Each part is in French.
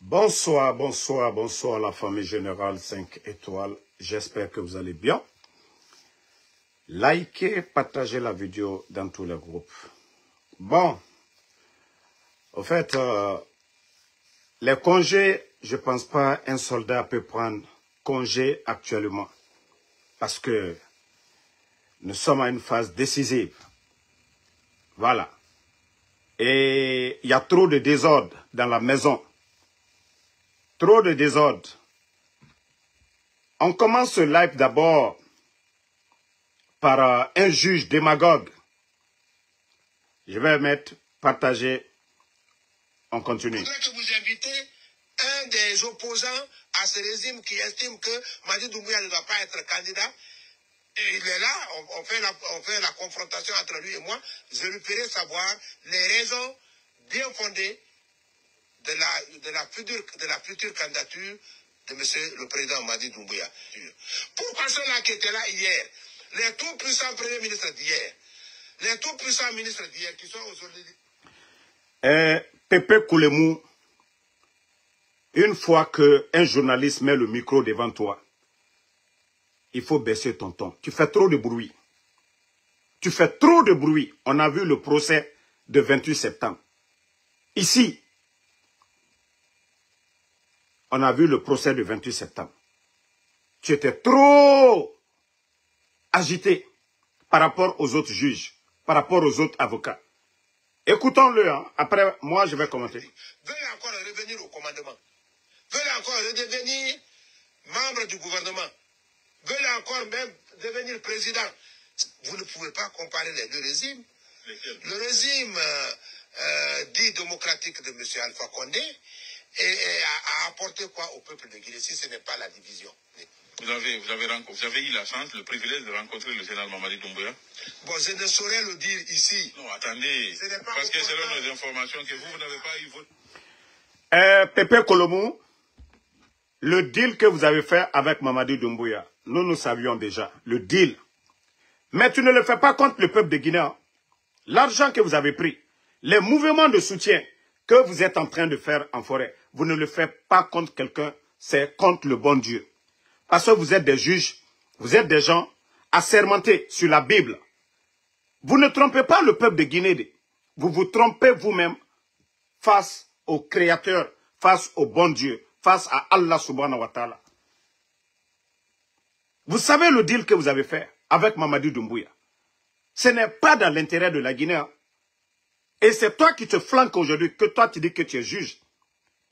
Bonsoir, bonsoir, bonsoir la famille générale 5 étoiles. J'espère que vous allez bien. Likez, partagez la vidéo dans tous les groupes. Bon, au fait, les congés, je ne pense pas un soldat peut prendre congé actuellement. Parce que nous sommes à une phase décisive. Voilà. Et il y a trop de désordre dans la maison. Trop de désordre. On commence ce live d'abord par un juge démagogue. Je vais mettre partager. On continue. Je voudrais que vous invitez un des opposants à ce régime qui estime que Madi Doumbouya ne doit pas être candidat. Et il est là, on fait la confrontation entre lui et moi. Je lui ferai savoir les raisons bien fondées de la future candidature de M. le président Madi Doumbouya. Pourquoi ceux-là qui étaient là hier, les tout puissants premiers ministres d'hier, les tout puissants ministres d'hier qui sont aujourd'hui... Pépé Koulemou, une fois qu'un journaliste met le micro devant toi, il faut baisser ton ton. Tu fais trop de bruit. Tu fais trop de bruit. On a vu le procès de 28 septembre. Ici, on a vu le procès de 28 septembre. Tu étais trop agité par rapport aux autres juges, par rapport aux autres avocats. Écoutons-le, hein. Après, moi, je vais commenter. Veuillez encore revenir au commandement. Veuillez encore redevenir membre du gouvernement. Veuillez encore même devenir président. Vous ne pouvez pas comparer les deux régimes. Le régime dit démocratique de M. Alpha Condé a apporté quoi au peuple de Guinée si ce n'est pas la division. Vous avez eu la chance, le privilège de rencontrer le général Mamadi Doumbouya. Bon, je ne saurais le dire ici. Non, attendez, parce que selon nos informations, que vous n'avez pas eu votre... Pépé Koulemou, le deal que vous avez fait avec Mamadi Doumbouya, nous savions déjà, le deal. Mais tu ne le fais pas contre le peuple de Guinée. Hein. L'argent que vous avez pris, les mouvements de soutien que vous êtes en train de faire en forêt, vous ne le faites pas contre quelqu'un, c'est contre le bon Dieu. Parce que vous êtes des juges, vous êtes des gens assermentés sur la Bible. Vous ne trompez pas le peuple de Guinée. Vous vous trompez vous-même face au Créateur, face au bon Dieu, face à Allah subhanahu wa ta'ala. Vous savez le deal que vous avez fait avec Mamadi Doumbouya. Ce n'est pas dans l'intérêt de la Guinée. Hein. Et c'est toi qui te flanques aujourd'hui, que toi tu dis que tu es juge.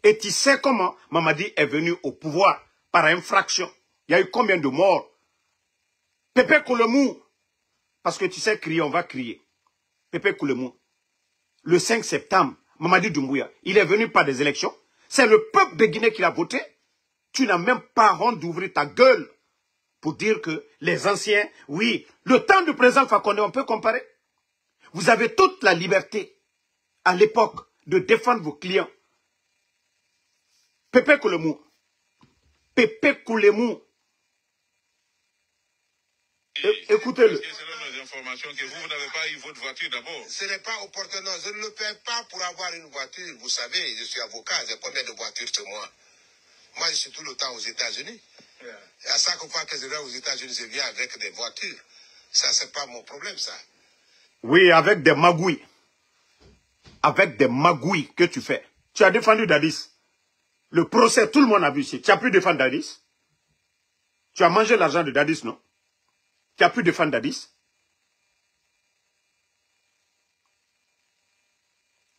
Et tu sais comment Mamadi est venu au pouvoir par infraction. Il y a eu combien de morts? Pépé Koulemou, parce que tu sais crier, on va crier. Pépé Koulemou, le 5 septembre, Mamadi Doumbouya, il est venu par des élections. C'est le peuple de Guinée qui l'a voté. Tu n'as même pas honte d'ouvrir ta gueule pour dire que les anciens, oui, le temps du président Fakonde, on peut comparer. Vous avez toute la liberté à l'époque de défendre vos clients. Pépé Koulemou, Pépé Koulemou, écoutez-le. Selon nos informations, que vous n'avez pas eu votre voiture d'abord. Ce n'est pas opportun. Je ne le fais pas pour avoir une voiture. Vous savez, je suis avocat. J'ai combien de voitures sur moi? Moi, je suis tout le temps aux États-Unis. Yeah. Et à chaque fois que je vais aux États-Unis, je viens avec des voitures. Ça, c'est pas mon problème, ça. Oui, avec des magouilles. Avec des magouilles que tu fais. Tu as défendu Dadis. Le procès, tout le monde a vu ici. Tu as pu défendre Dadis. Tu as mangé l'argent de Dadis, non? Tu as pu défendre Dadis.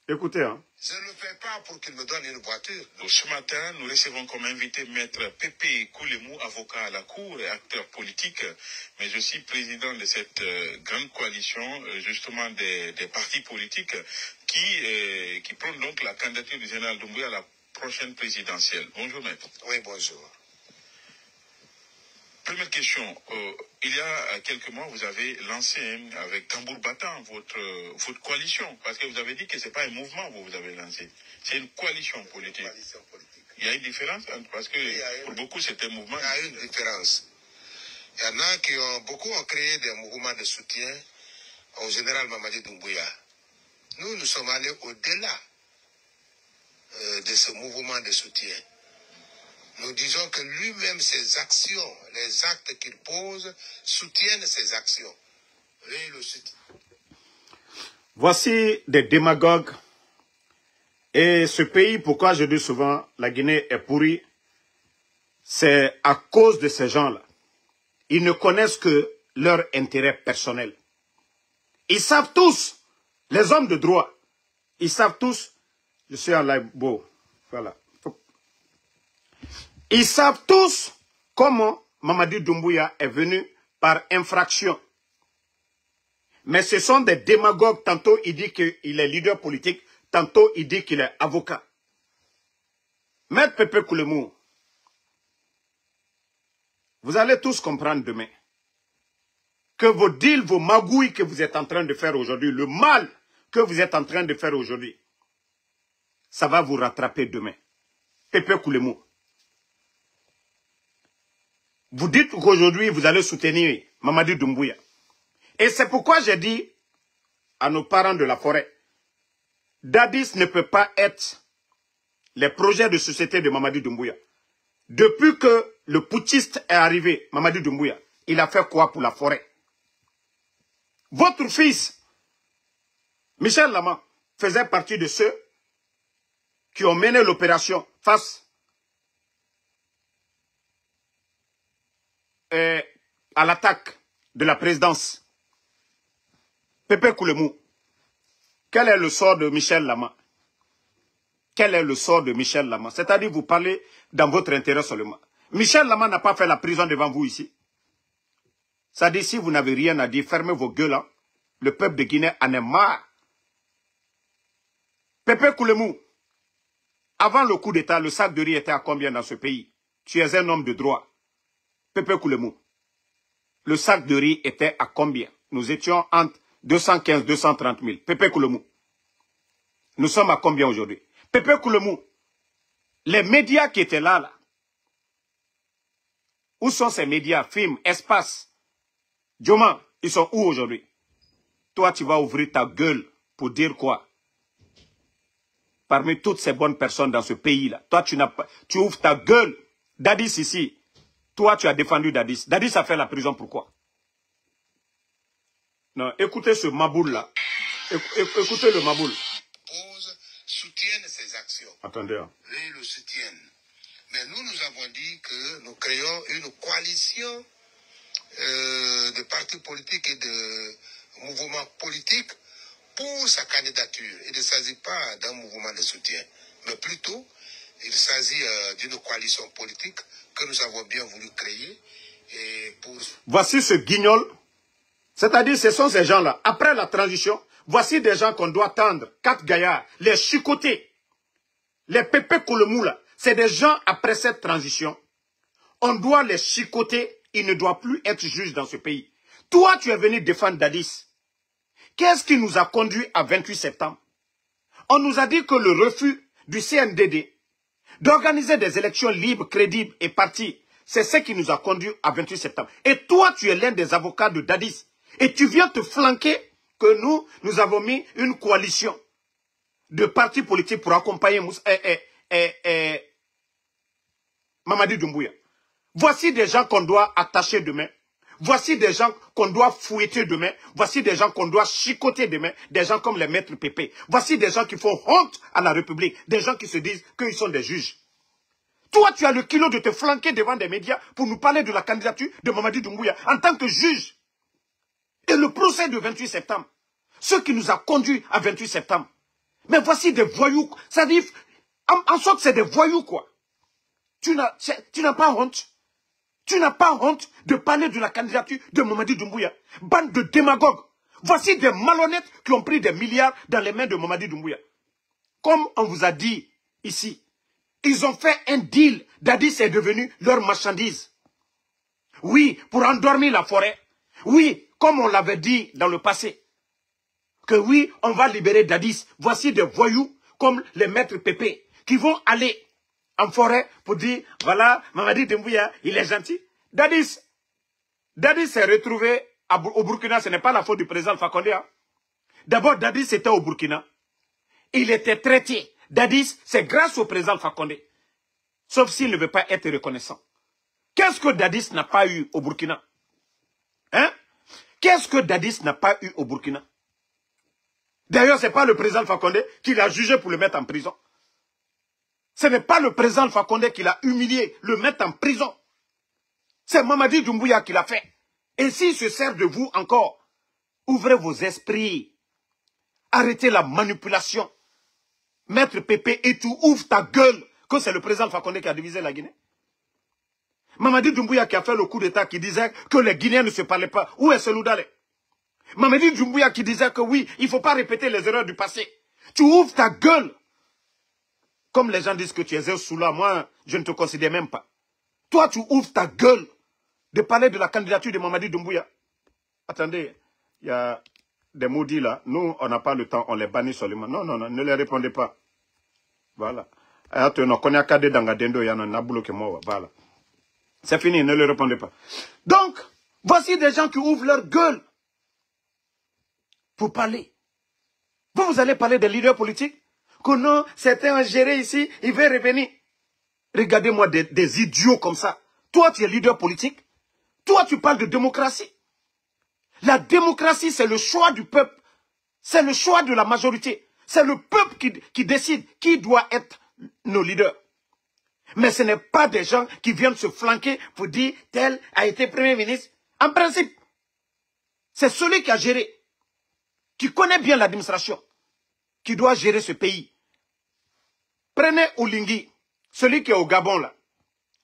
Écoutez, hein. Je ne le fais pas pour qu'il me donne une voiture. Ce matin, nous recevons comme invité Maître Pépé Koulemou, avocat à la Cour et acteur politique, mais aussi président de cette grande coalition, justement des partis politiques qui prônent donc la candidature du général Doumbouya à la prochaine présidentielle. Bonjour, Maître. Oui, bonjour. Première question. Il y a quelques mois, vous avez lancé avec Tambour Battant votre coalition. Parce que vous avez dit que ce n'est pas un mouvement que vous avez lancé. C'est une coalition politique. Il y a une différence parce que pour beaucoup, c'est un mouvement. Il y a une différence. Il y en a beaucoup ont créé des mouvements de soutien au général Mamadi Doumbouya. Nous sommes allés au-delà de ce mouvement de soutien. Nous disons que lui-même, ses actions, les actes qu'il pose, soutiennent ses actions. Et le soutien. Voici des démagogues. Et ce pays, pourquoi je dis souvent, la Guinée est pourrie, c'est à cause de ces gens-là. Ils ne connaissent que leur intérêt personnel. Ils savent tous, les hommes de droit, ils savent tous, je suis en live, beau, voilà. Ils savent tous comment Mamadi Doumbouya est venu par infraction. Mais ce sont des démagogues, tantôt il dit qu'il est leader politique, tantôt il dit qu'il est avocat. Maître Pépé Koulemou, vous allez tous comprendre demain que vos deals, vos magouilles que vous êtes en train de faire aujourd'hui, le mal que vous êtes en train de faire aujourd'hui, ça va vous rattraper demain. Pépé Koulemou. Vous dites qu'aujourd'hui, vous allez soutenir Mamadi Doumbouya. Et c'est pourquoi j'ai dit à nos parents de la forêt, Dadis ne peut pas être les projets de société de Mamadi Doumbouya. Depuis que le putschiste est arrivé, Mamadi Doumbouya, il a fait quoi pour la forêt? Votre fils, Michel Lama, faisait partie de ceux qui ont mené l'opération face à l'attaque de la présidence. Pépé Koulemou, quel est le sort de Michel Lama? Quel est le sort de Michel Lama? C'est-à-dire, vous parlez dans votre intérêt seulement. Michel Lama n'a pas fait la prison devant vous ici. C'est-à-dire, si vous n'avez rien à dire, fermez vos gueules. Hein. Le peuple de Guinée en est marre. Pépé Koulemou, avant le coup d'État, le sac de riz était à combien dans ce pays? Tu es un homme de droit. Pépé Koulemou, le sac de riz était à combien? Nous étions entre 215 et 230 000. Pépé Koulemou, nous sommes à combien aujourd'hui? Pépé Koulemou, les médias qui étaient là, où sont ces médias? Film, Espace, Djoma, ils sont où aujourd'hui? Toi, tu vas ouvrir ta gueule pour dire quoi? Parmi toutes ces bonnes personnes dans ce pays-là, toi, tu ouvres ta gueule. Dadis ici, toi, tu as défendu Dadis. Dadis a fait la prison, pourquoi? Non, écoutez ce maboule-là. Écoutez le maboule. Soutiennent ses actions. Attendez. Hein. Ils le soutiennent. Mais nous avons dit que nous créons une coalition de partis politiques et de mouvements politiques pour sa candidature. Il ne s'agit pas d'un mouvement de soutien, mais plutôt, il s'agit d'une coalition politique que nous avons bien voulu créer. Et pour... Voici ce guignol, c'est-à-dire ce sont ces gens-là. Après la transition, voici des gens qu'on doit tendre, 4 gaillards, les chicotés, les Pépé Koulemou là. C'est des gens après cette transition. On doit les chicoter, ils ne doivent plus être juges dans ce pays. Toi, tu es venu défendre Dadis. Qu'est-ce qui nous a conduit à 28 septembre? On nous a dit que le refus du CNDD d'organiser des élections libres, crédibles et parties, c'est ce qui nous a conduit à 28 septembre. Et toi, tu es l'un des avocats de Dadis. Et tu viens te flanquer que nous avons mis une coalition de partis politiques pour accompagner Mamadi Doumbouya. Voici des gens qu'on doit attacher demain. Voici des gens qu'on doit fouetter demain. Voici des gens qu'on doit chicoter demain. Des gens comme les maîtres Pépé. Voici des gens qui font honte à la République. Des gens qui se disent qu'ils sont des juges. Toi, tu as le culot de te flanquer devant des médias pour nous parler de la candidature de Mamadi Doumbouya en tant que juge. Et le procès de 28 septembre. Ce qui nous a conduits à 28 septembre. Mais voici des voyous. Ça dit, en sorte, c'est des voyous, quoi. Tu n'as pas honte. Tu n'as pas honte de parler de la candidature de Mamadi Doumbouya. Bande de démagogues. Voici des malhonnêtes qui ont pris des milliards dans les mains de Mamadi Doumbouya. Comme on vous a dit ici, ils ont fait un deal. Dadis est devenu leur marchandise. Oui, pour endormir la forêt. Oui, comme on l'avait dit dans le passé. Que oui, on va libérer Dadis. Voici des voyous comme les maîtres Pépé qui vont aller en forêt pour dire, voilà, Mamadi Doumbouya, il est gentil. Dadis s'est retrouvé au Burkina, ce n'est pas la faute du président Alpha Condé. Hein. D'abord, Dadis était au Burkina. Il était traité Dadis, c'est grâce au président Alpha Condé. Sauf s'il ne veut pas être reconnaissant. Qu'est-ce que Dadis n'a pas eu au Burkina? Hein? Qu'est-ce que Dadis n'a pas eu au Burkina? D'ailleurs, ce n'est pas le président Alpha Condé qui l'a jugé pour le mettre en prison. Ce n'est pas le président Alpha Condé qui l'a humilié, le mettre en prison. C'est Mamadi Doumbouya qui l'a fait. Et s'il se sert de vous encore, ouvrez vos esprits. Arrêtez la manipulation. Maître Pépé et tout, ouvre ta gueule, que c'est le président Alpha Condé qui a divisé la Guinée. Mamadi Doumbouya qui a fait le coup d'État qui disait que les Guinéens ne se parlaient pas. Où est Seloudale? Mamadi Doumbouya qui disait que oui, il ne faut pas répéter les erreurs du passé. Tu ouvres ta gueule. Comme les gens disent que tu es un soula, moi, je ne te considère même pas. Toi, tu ouvres ta gueule de parler de la candidature de Mamadi Doumbouya. Attendez, il y a des maudits là. Nous, on n'a pas le temps, on les bannit seulement. Non, non, non, ne les répondez pas. Voilà. Voilà. C'est fini, ne leur répondez pas. Donc, voici des gens qui ouvrent leur gueule pour parler. Vous allez parler des leaders politiques? Que non, certains ont géré ici, ils veulent revenir. Regardez-moi des idiots comme ça. Toi, tu es leader politique. Toi, tu parles de démocratie. La démocratie, c'est le choix du peuple. C'est le choix de la majorité. C'est le peuple qui décide qui doit être nos leaders. Mais ce n'est pas des gens qui viennent se flanquer pour dire tel a été Premier ministre. En principe, c'est celui qui a géré, qui connaît bien l'administration, qui doit gérer ce pays. Prenez Oulingui, celui qui est au Gabon là.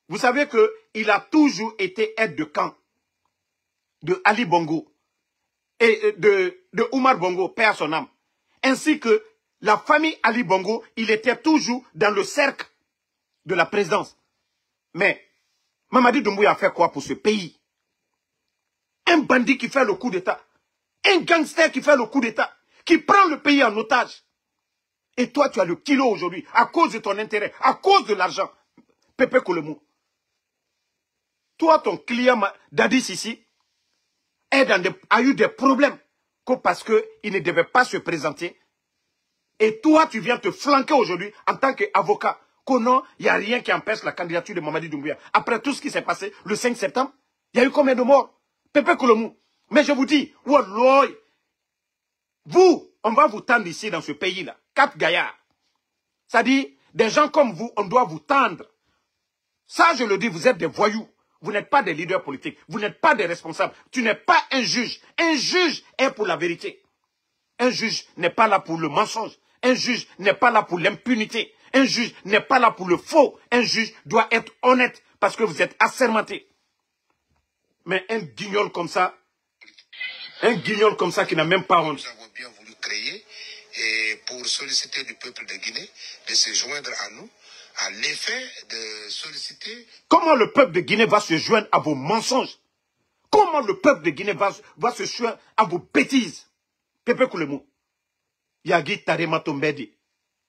Vous savez qu'il a toujours été aide de camp de Ali Bongo et de Oumar Bongo, paix à son âme. Ainsi que la famille Ali Bongo, il était toujours dans le cercle de la présidence. Mais Mamadi Doumbouya a fait quoi pour ce pays? Un bandit qui fait le coup d'État. Un gangster qui fait le coup d'État. Qui prend le pays en otage. Et toi, tu as le kilo aujourd'hui, à cause de ton intérêt, à cause de l'argent. Pépé Koulemou. Toi, ton client Dadis ici, a eu des problèmes. Parce qu'il ne devait pas se présenter. Et toi, tu viens te flanquer aujourd'hui en tant qu'avocat. Que non, il n'y a rien qui empêche la candidature de Mamadi Doumbouya. Après tout ce qui s'est passé le 5 septembre, il y a eu combien de morts? Pépé Koulemou. Mais je vous dis, Walloy, vous, on va vous tendre ici dans ce pays-là. 4 gaillards. Ça dit, des gens comme vous, on doit vous tendre. Ça, je le dis, vous êtes des voyous. Vous n'êtes pas des leaders politiques. Vous n'êtes pas des responsables. Tu n'es pas un juge. Un juge est pour la vérité. Un juge n'est pas là pour le mensonge. Un juge n'est pas là pour l'impunité. Un juge n'est pas là pour le faux. Un juge doit être honnête parce que vous êtes assermenté. Mais un guignol comme ça qui n'a même pas honte. Nous avons bien voulu créer et pour solliciter du peuple de Guinée de se joindre à nous, à l'effet de solliciter... Comment le peuple de Guinée va se joindre à vos mensonges? Comment le peuple de Guinée va se joindre à vos bêtises? Pépé Koulemou. Yagi Tarema Tombedi.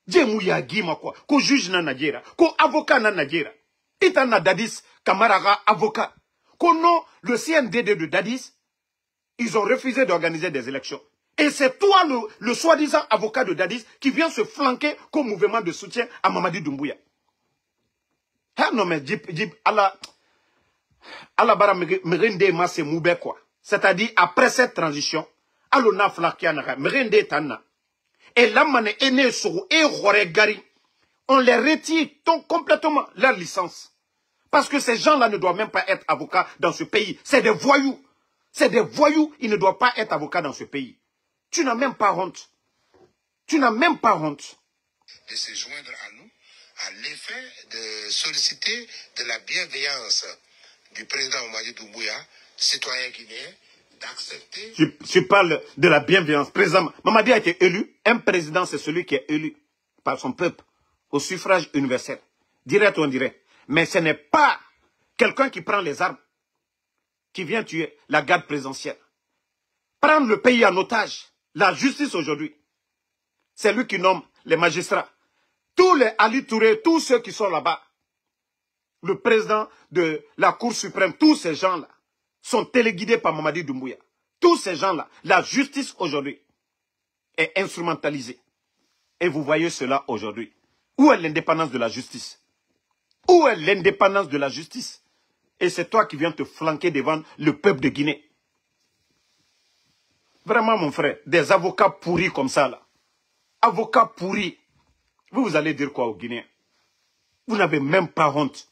Djemou Yagi Makwa. Ko juge na Nadjera. Ko avocat na Nadjera. Itana Dadis Kamaraga avocat. Ko non, le CNDD de Dadis, ils ont refusé d'organiser des élections. Et c'est toi, le soi-disant avocat de Dadis, qui vient se flanquer comme mouvement de soutien à Mamadi Doumbouya. Ah non, mais c'est-à-dire, après cette transition, alona flakiana, merende tana. Et là, on les retire complètement leur licence. Parce que ces gens-là ne doivent même pas être avocats dans ce pays. C'est des voyous. C'est des voyous, ils ne doivent pas être avocats dans ce pays. Tu n'as même pas honte. Tu n'as même pas honte. De se joindre à nous, à l'effet de solliciter de la bienveillance du président Mamadi Doumbouya, citoyen guinéen, d'accepter... Tu parles de la bienveillance. Président Mamadi a été élu. Un président, c'est celui qui est élu par son peuple au suffrage universel. Direct ou indirect. Mais ce n'est pas quelqu'un qui prend les armes, qui vient tuer la garde présidentielle. Prendre le pays en otage, la justice aujourd'hui, c'est lui qui nomme les magistrats. Tous les Ali Touré, tous ceux qui sont là-bas, le président de la Cour suprême, tous ces gens-là sont téléguidés par Mamadi Doumbouya. Tous ces gens-là, la justice aujourd'hui est instrumentalisée. Et vous voyez cela aujourd'hui. Où est l'indépendance de la justice? Où est l'indépendance de la justice? Et c'est toi qui viens te flanquer devant le peuple de Guinée. Vraiment, mon frère, des avocats pourris comme ça, là. Avocats pourris. Vous allez dire quoi aux Guinéens? Vous n'avez même pas honte.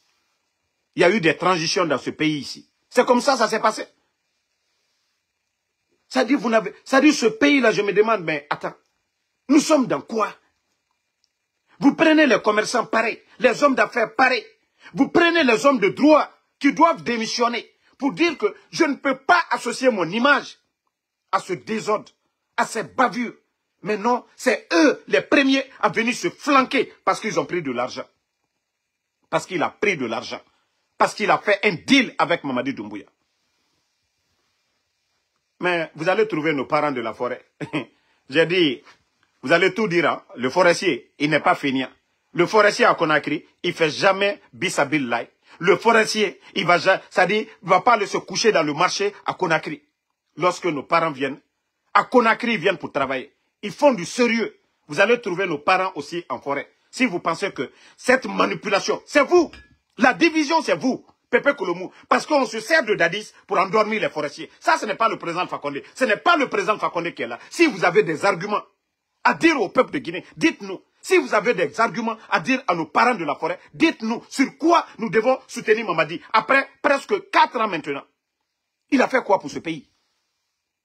Il y a eu des transitions dans ce pays ici. C'est comme ça s'est passé. Ça dit, ce pays-là, je me demande, mais attends, nous sommes dans quoi? Vous prenez les commerçants pareils, les hommes d'affaires pareils. Vous prenez les hommes de droit qui doivent démissionner pour dire que je ne peux pas associer mon image à ce désordre, à ces bavures. Mais non, c'est eux les premiers à venir se flanquer parce qu'ils ont pris de l'argent. Parce qu'il a pris de l'argent. Parce qu'il a fait un deal avec Mamadi Doumbouya. Mais vous allez trouver nos parents de la forêt. J'ai dit, vous allez tout dire, hein? Le forestier, il n'est pas feignant. Le forestier à Conakry, il ne fait jamais bisabillahi. Le forestier, il va pas aller se coucher dans le marché à Conakry. Lorsque nos parents viennent, à Conakry, ils viennent pour travailler. Ils font du sérieux. Vous allez trouver nos parents aussi en forêt. Si vous pensez que cette manipulation, c'est vous. La division, c'est vous. Pépé Kouloumou. Parce qu'on se sert de Dadis pour endormir les forestiers. Ça, ce n'est pas le président Fakonde. Ce n'est pas le président Fakonde qui est là. Si vous avez des arguments à dire au peuple de Guinée, dites-nous. Si vous avez des arguments à dire à nos parents de la forêt, dites-nous sur quoi nous devons soutenir Mamadi. Après presque 4 ans maintenant. Il a fait quoi pour ce pays?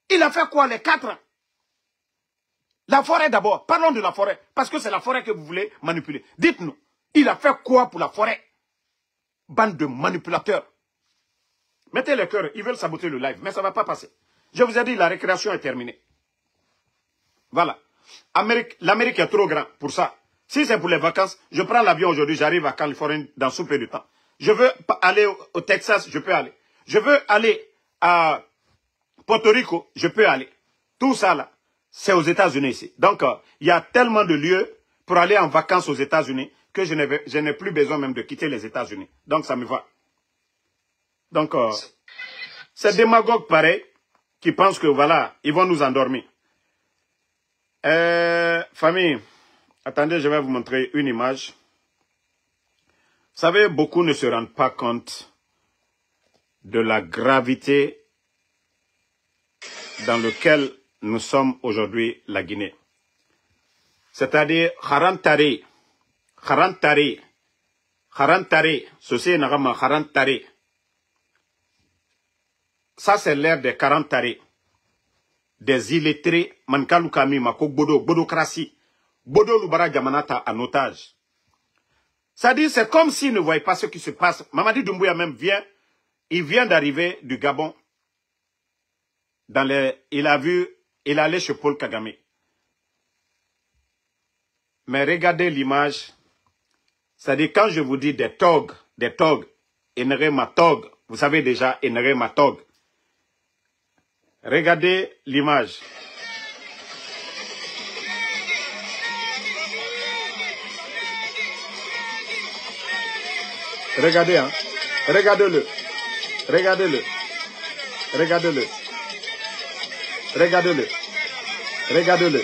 Il a fait quoi les 4 ans? La forêt d'abord. Parlons de la forêt. Parce que c'est la forêt que vous voulez manipuler. Dites-nous. Il a fait quoi pour la forêt? Bande de manipulateurs. Mettez le cœur. Ils veulent saboter le live. Mais ça ne va pas passer. Je vous ai dit, la récréation est terminée. Voilà. L'Amérique est trop grande pour ça. Si c'est pour les vacances, je prends l'avion aujourd'hui. J'arrive à Californie dans sous peu de temps. Je veux aller au Texas. Je peux aller. Je veux aller à Porto Rico. Je peux aller. Tout ça là. C'est aux États-Unis ici. Donc, il y a tellement de lieux pour aller en vacances aux États-Unis que je n'ai plus besoin même de quitter les États-Unis. Donc, ça me va. Donc, c'est démagogues pareils qui pensent que, voilà, ils vont nous endormir. Famille, attendez, je vais vous montrer une image. Vous savez, beaucoup ne se rendent pas compte de la gravité dans laquelle nous sommes aujourd'hui la Guinée. C'est-à-dire, Harantari, ceci est Nagama Harantari. Ça, c'est l'ère des 40 tarés, des illettrés, Mankalukami, Makok Bodo, Bodokrasi, Bodo Lubara Jamanata en otage. C'est-à-dire, c'est comme s'ils ne voyaient pas ce qui se passe. Mamadi Doumbouya même il vient d'arriver du Gabon. Il allait chez Paul Kagame. Mais regardez l'image. C'est-à-dire, quand je vous dis des togs, Enere Matog, vous savez déjà, Enere Matog. Regardez l'image. Regardez, hein. Regardez-le. Regardez-le. Regardez-le. Regardez-le. Regardez-le.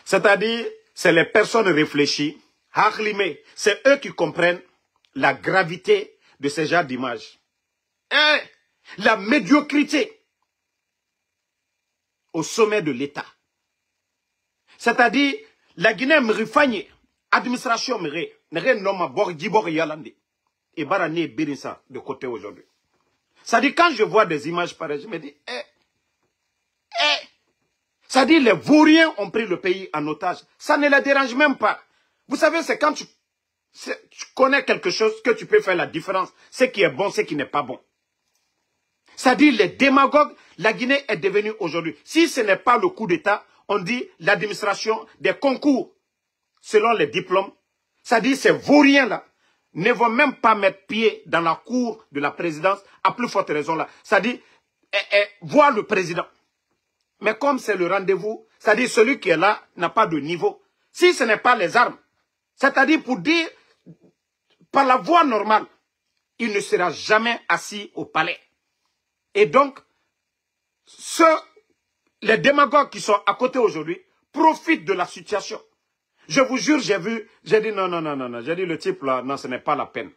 C'est-à-dire, c'est les personnes réfléchies, c'est eux qui comprennent la gravité de ces genres d'images. La médiocrité au sommet de l'État. C'est-à-dire, la Guinée me refagne, administration me nomme Borgibor Yalande. Et Barane Birinsa de côté aujourd'hui. C'est-à-dire, quand je vois des images pareilles, je me dis, c'est-à-dire, les vauriens ont pris le pays en otage. Ça ne les dérange même pas. Vous savez, c'est quand tu connais quelque chose que tu peux faire la différence. Ce qui est bon, ce qui n'est pas bon. C'est-à-dire, les démagogues, la Guinée est devenue aujourd'hui. Si ce n'est pas le coup d'État, on dit l'administration des concours selon les diplômes. C'est-à-dire, ces vauriens-là ne vont même pas mettre pied dans la cour de la présidence, à plus forte raison là. C'est-à-dire, voir le président. Mais comme c'est le rendez-vous, c'est-à-dire celui qui est là n'a pas de niveau. Si ce n'est pas les armes, c'est-à-dire pour dire, par la voie normale, il ne sera jamais assis au palais. Et donc, les démagogues qui sont à côté aujourd'hui profite de la situation. Je vous jure, j'ai dit non. J'ai dit le type là, non, ce n'est pas la peine.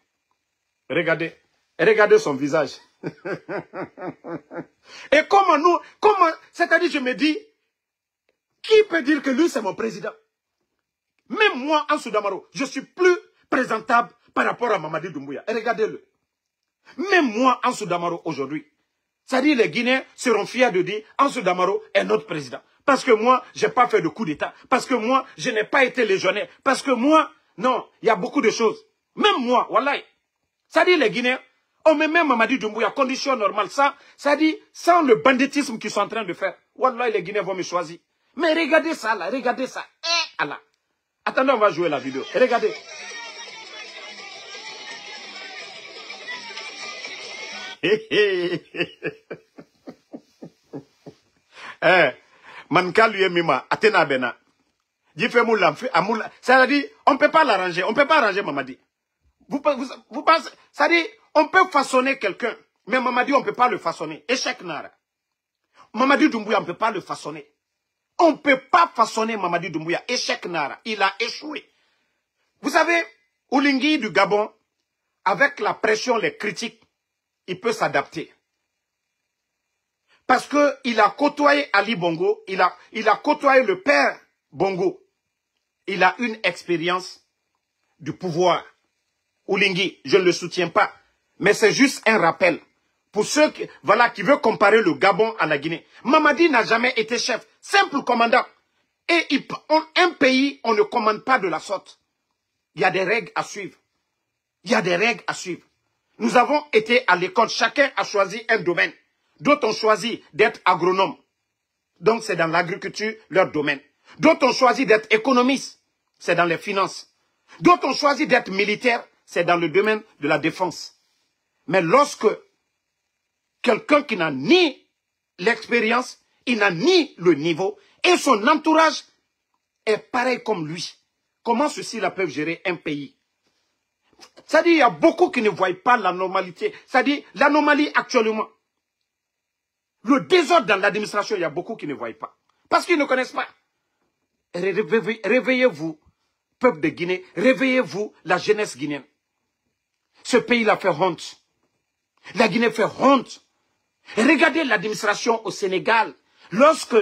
Regardez son visage. Et c'est-à-dire, je me dis, qui peut dire que lui, c'est mon président? Même moi, Ansou Damaro, je suis plus présentable par rapport à Mamadi Doumbouya. Et regardez-le. Même moi, Ansou Damaro, aujourd'hui, c'est-à-dire les Guinéens seront fiers de dire Ansou Damaro est notre président. Parce que moi, je n'ai pas fait de coup d'État. Parce que moi, je n'ai pas été légionnaire. Parce que moi, non, il y a beaucoup de choses. Même moi, wallahi. C'est-à-dire les Guinéens, on met même Mamadi Doumbouya, condition normale. Ça dit, sans le banditisme qu'ils sont en train de faire, wallahi, les Guinéens vont me choisir. Mais regardez ça là, regardez ça. Allah. Attendez, on va jouer la vidéo. Regardez. Manka lui mima, Atena Bena. Ça dit, on ne peut pas l'arranger. On ne peut pas arranger Mamadi. Vous pensez, ça dit, on peut façonner quelqu'un. Mais Mamadi, on ne peut pas le façonner. Échec Nara. Mamadi Doumbouya, on ne peut pas le façonner. On ne peut pas façonner Mamadi Doumbouya. Échec Nara. Il a échoué. Vous savez, Oulingui du Gabon, avec la pression, les critiques, il peut s'adapter. Parce qu'il a côtoyé Ali Bongo, il a côtoyé le père Bongo. Il a une expérience du pouvoir. Oulingui, je ne le soutiens pas. Mais c'est juste un rappel. Pour ceux qui veulent comparer le Gabon à la Guinée. Mamadi n'a jamais été chef. Simple commandant. Et un pays, on ne commande pas de la sorte. Il y a des règles à suivre. Il y a des règles à suivre. Nous avons été à l'école. Chacun a choisi un domaine. D'autres ont choisi d'être agronomes. Donc c'est dans l'agriculture, leur domaine. D'autres ont choisi d'être économistes. C'est dans les finances. D'autres ont choisi d'être militaires. C'est dans le domaine de la défense. Mais lorsque quelqu'un qui n'a ni l'expérience, il n'a ni le niveau, et son entourage est pareil comme lui, comment ceux-ci-là peuvent gérer un pays? C'est-à-dire, il y a beaucoup qui ne voient pas la normalité. C'est-à-dire, l'anomalie actuellement. Le désordre dans l'administration, il y a beaucoup qui ne voient pas. Parce qu'ils ne connaissent pas. Réveillez-vous, peuple de Guinée. Réveillez-vous, la jeunesse guinéenne. Ce pays-là fait honte. La Guinée fait honte. Regardez l'administration au Sénégal. Lorsque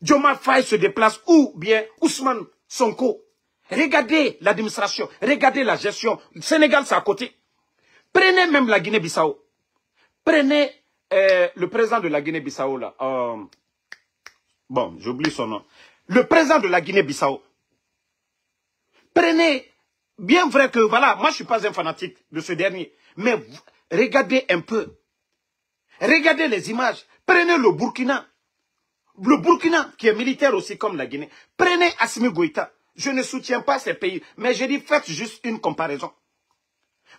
Diomaye Faye se déplace, ou bien Ousmane Sonko, regardez l'administration, regardez la gestion. Le Sénégal, c'est à côté. Prenez même la Guinée-Bissau. Prenez le président de la Guinée-Bissau, là. Bon, j'oublie son nom. Le président de la Guinée-Bissau. Prenez, bien vrai que, voilà, moi je ne suis pas un fanatique de ce dernier, mais regardez un peu. Regardez les images. Prenez le Burkina. Le Burkina, qui est militaire aussi comme la Guinée. Prenez Assimi Goïta. Je ne soutiens pas ces pays, mais je dis faites juste une comparaison.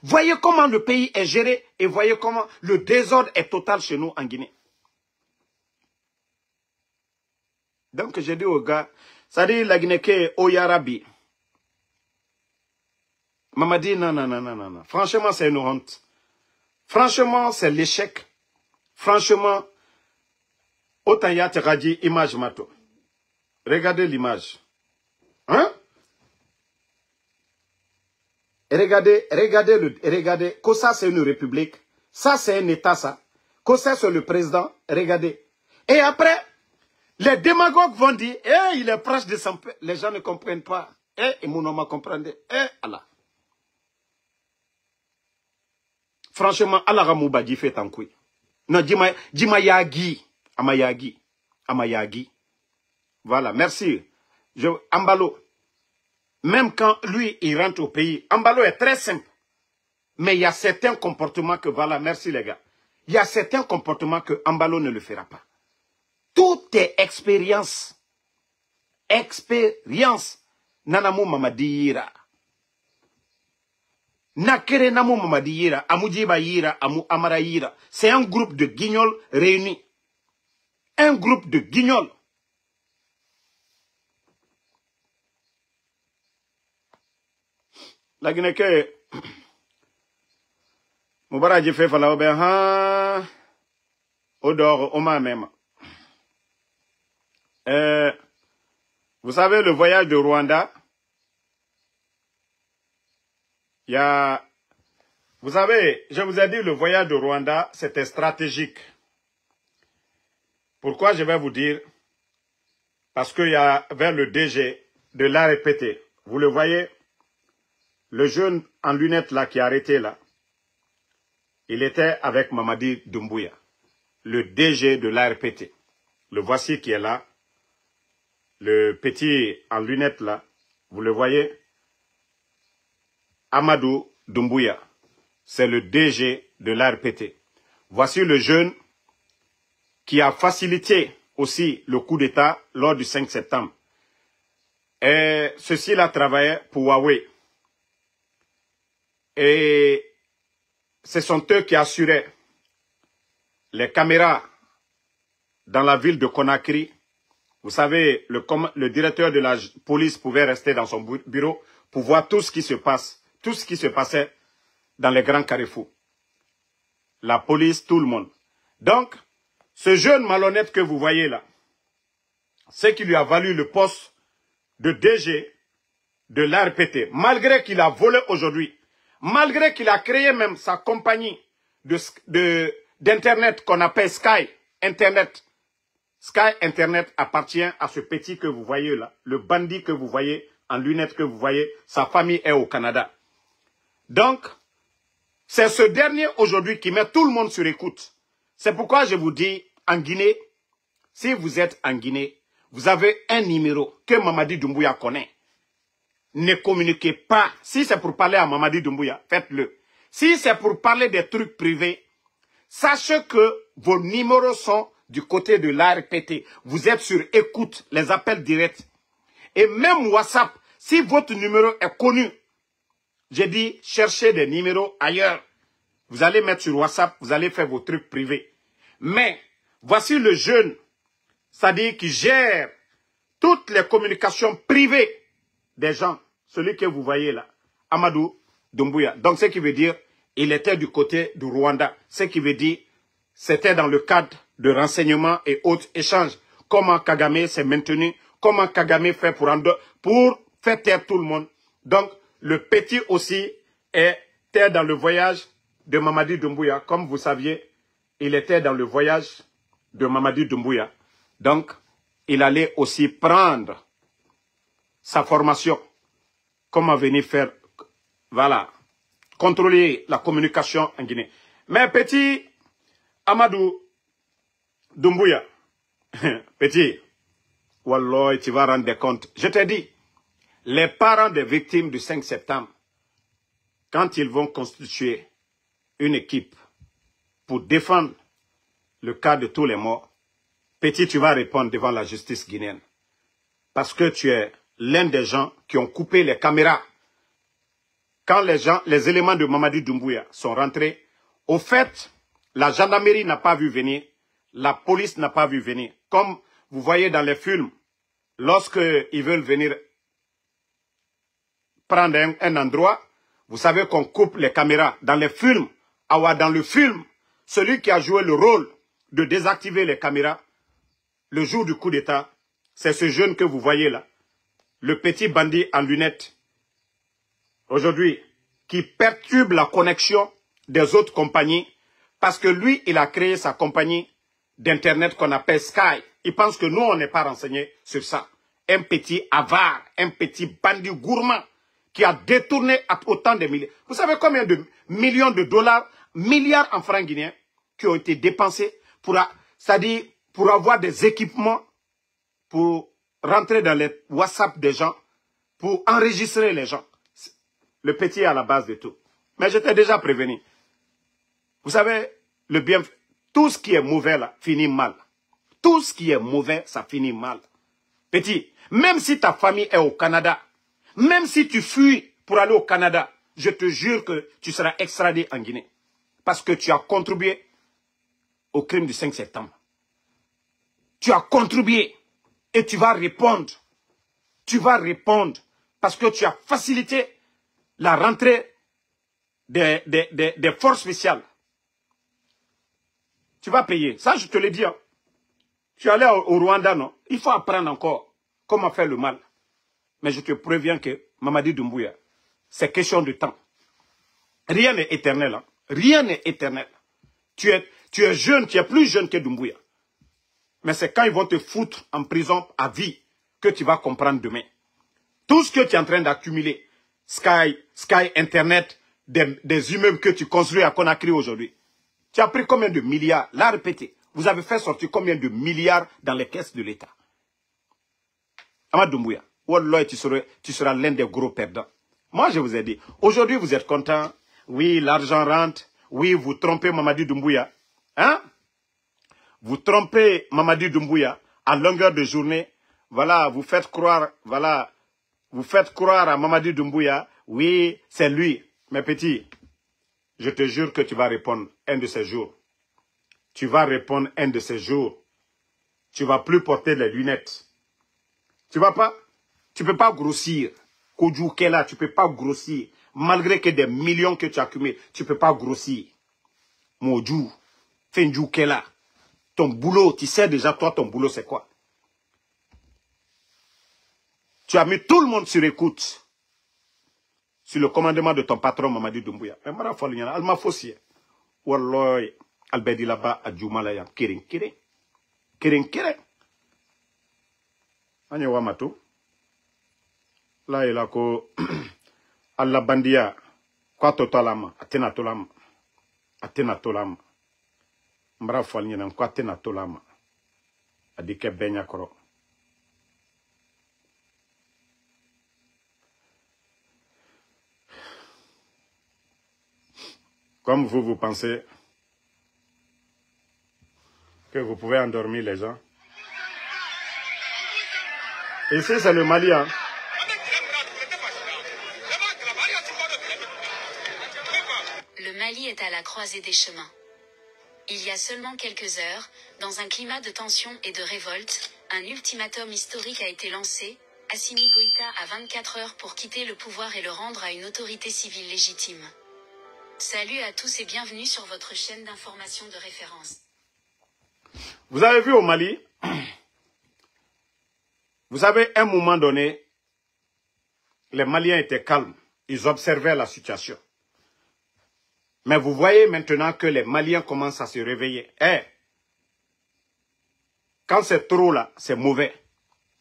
Voyez comment le pays est géré et voyez comment le désordre est total chez nous en Guinée. Donc j'ai dit aux gars, ça dit la Guinée qui est Oyarabi. Maman dit non. Franchement, c'est une honte. Franchement, c'est l'échec. Franchement, autant y a dit image mato. Regardez l'image. Hein? Regardez, que ça c'est une république. Ça c'est un état ça. Que ça c'est le président. Regardez. Et après, les démagogues vont dire, il est proche de son peuple. Les gens ne comprennent pas. Et mon homme comprend. Allah. Franchement, Allah Ramouba dit fait en couille. Non, dis-moi Yagi. Amayagi. Voilà, merci. Ambalo. Même quand lui, il rentre au pays, Ambalo est très simple. Mais il y a certains comportements que, voilà, merci les gars. Il y a certains comportements que Ambalo ne le fera pas. Tout est expérience. Expérience. Nanamou Mamadira. Nakere Namou Mamadira. Amoujiba Yira. Amou Amara Yira. C'est un groupe de guignols réunis. Un groupe de guignols. La Guinée que Moubara j'ai fait fala obe ha odor oma même. Vous savez, le voyage de Rwanda, il y a... Vous savez, je vous ai dit, le voyage de Rwanda, c'était stratégique. Pourquoi je vais vous dire? Parce qu'il y avait le DG de l'ARPT. Vous le voyez? Le jeune en lunettes là qui est arrêté là, il était avec Mamadi Doumbouya, le DG de l'ARPT. Le voici qui est là. Le petit en lunettes là, vous le voyez? Amadou Doumbouya, c'est le DG de l'ARPT. Voici le jeune qui a facilité aussi le coup d'État lors du 5 septembre. Et ceci-là travaillait pour Huawei. Et ce sont eux qui assuraient les caméras dans la ville de Conakry. Vous savez, le directeur de la police pouvait rester dans son bureau pour voir tout ce qui se passe, tout ce qui se passait dans les grands carrefours. La police, tout le monde. Donc, ce jeune malhonnête que vous voyez là, c'est qui lui a valu le poste de DG de l'ARPT, malgré qu'il a volé aujourd'hui, malgré qu'il a créé même sa compagnie d'Internet qu'on appelle Sky Internet. Sky Internet appartient à ce petit que vous voyez là, le bandit que vous voyez, en lunettes que vous voyez, sa famille est au Canada. Donc, c'est ce dernier aujourd'hui qui met tout le monde sur écoute. C'est pourquoi je vous dis, en Guinée, si vous êtes en Guinée, vous avez un numéro que Mamadi Doumbouya connaît. Ne communiquez pas. Si c'est pour parler à Mamadi Doumbouya, faites-le. Si c'est pour parler des trucs privés, sachez que vos numéros sont du côté de l'ARPT. Vous êtes sur écoute, les appels directs. Et même WhatsApp, si votre numéro est connu, j'ai dit, cherchez des numéros ailleurs. Vous allez mettre sur WhatsApp, vous allez faire vos trucs privés. Mais, voici le jeune, c'est-à-dire qui gère toutes les communications privées des gens. Celui que vous voyez là, Amadou Doumbouya. Donc, ce qui veut dire, il était du côté du Rwanda. Ce qui veut dire, c'était dans le cadre de renseignements et autres échanges. Comment Kagame s'est maintenu, comment Kagame fait pour faire taire tout le monde. Donc, le petit aussi était dans le voyage de Mamadi Doumbouya. Comme vous saviez, il était dans le voyage de Mamadi Doumbouya. Donc, il allait aussi prendre sa formation. Comment venir faire, voilà, contrôler la communication en Guinée. Mais petit Amadou Doumbouya, petit, wallah, tu vas rendre compte. Je te dis, les parents des victimes du 5 septembre, quand ils vont constituer une équipe pour défendre le cas de tous les morts, petit, tu vas répondre devant la justice guinéenne. Parce que tu es l'un des gens qui ont coupé les caméras. Quand les éléments de Mamadi Doumbouya sont rentrés, au fait, la gendarmerie n'a pas vu venir, la police n'a pas vu venir. Comme vous voyez dans les films, lorsqu'ils veulent venir prendre un endroit, vous savez qu'on coupe les caméras. Dans les films, dans le film, celui qui a joué le rôle de désactiver les caméras, le jour du coup d'État, c'est ce jeune que vous voyez là, le petit bandit en lunettes, aujourd'hui, qui perturbe la connexion des autres compagnies, parce que lui, il a créé sa compagnie d'Internet qu'on appelle Sky. Il pense que nous, on n'est pas renseignés sur ça. Un petit avare, un petit bandit gourmand, qui a détourné autant de milliers. Vous savez combien de millions de dollars, milliards en francs guinéens, qui ont été dépensés c'est-à-dire pour avoir des équipements, pour rentrer dans les WhatsApp des gens, pour enregistrer les gens. Le petit est à la base de tout. Mais je t'ai déjà prévenu. Vous savez, tout ce qui est mauvais là, finit mal. Tout ce qui est mauvais, ça finit mal. Petit, même si ta famille est au Canada, même si tu fuis pour aller au Canada, je te jure que tu seras extradé en Guinée. Parce que tu as contribué au crime du 5 septembre. Tu as contribué et tu vas répondre. Tu vas répondre parce que tu as facilité la rentrée des forces spéciales. Tu vas payer. Ça, je te le dis. Tu es allé au Rwanda, non? Il faut apprendre encore comment faire le mal. Mais je te préviens que Mamadi Doumbouya, c'est question de temps. Rien n'est éternel. Hein. Rien n'est éternel. Tu es jeune, tu es plus jeune que Doumbouya. Mais c'est quand ils vont te foutre en prison à vie que tu vas comprendre demain. Tout ce que tu es en train d'accumuler, Sky, Internet, des immeubles que tu construis à Conakry aujourd'hui. Tu as pris combien de milliards? Là, répétez. Vous avez fait sortir combien de milliards dans les caisses de l'État? Amadou Doumbouya, Wallah, tu seras l'un des gros perdants. Moi, je vous ai dit, aujourd'hui, vous êtes content. Oui, l'argent rentre. Oui, vous trompez Mamadi Doumbouya. Hein? Vous trompez Mamadi Doumbouya à longueur de journée. Voilà, vous faites croire, à Mamadi Doumbouya. Oui, c'est lui. Mes petits, je te jure que tu vas répondre un de ces jours. Tu vas répondre un de ces jours. Tu ne vas plus porter les lunettes. Tu ne peux pas grossir. Kodjoukela, tu ne peux pas grossir. Malgré que des millions que tu accumules, tu ne peux pas grossir. Modjou, Fendjoukela. Ton boulot, tu sais déjà toi ton boulot c'est quoi? Tu as mis tout le monde sur écoute. Sur le commandement de ton patron Mamadi Doumbouya. Mais Mara Foliana, Alma Fossier. Wallah, Albedi là-bas à Djoumalaya. Kirin. Anya Wamato. Là, il a ko Allah bandia. Kwa totalama. Atena tolama. Mara Foliana. Kwa atena tolama. Adike Benya Koro. Comme vous pensez que vous pouvez endormir les gens. Ici, c'est le Mali. Hein? Le Mali est à la croisée des chemins. Il y a seulement quelques heures, dans un climat de tension et de révolte, un ultimatum historique a été lancé. Assimi Goïta a 24 heures pour quitter le pouvoir et le rendre à une autorité civile légitime. Salut à tous et bienvenue sur votre chaîne d'information de référence. Vous avez vu au Mali, vous savez, à un moment donné, les Maliens étaient calmes. Ils observaient la situation. Mais vous voyez maintenant que les Maliens commencent à se réveiller. Quand c'est trop là, c'est mauvais.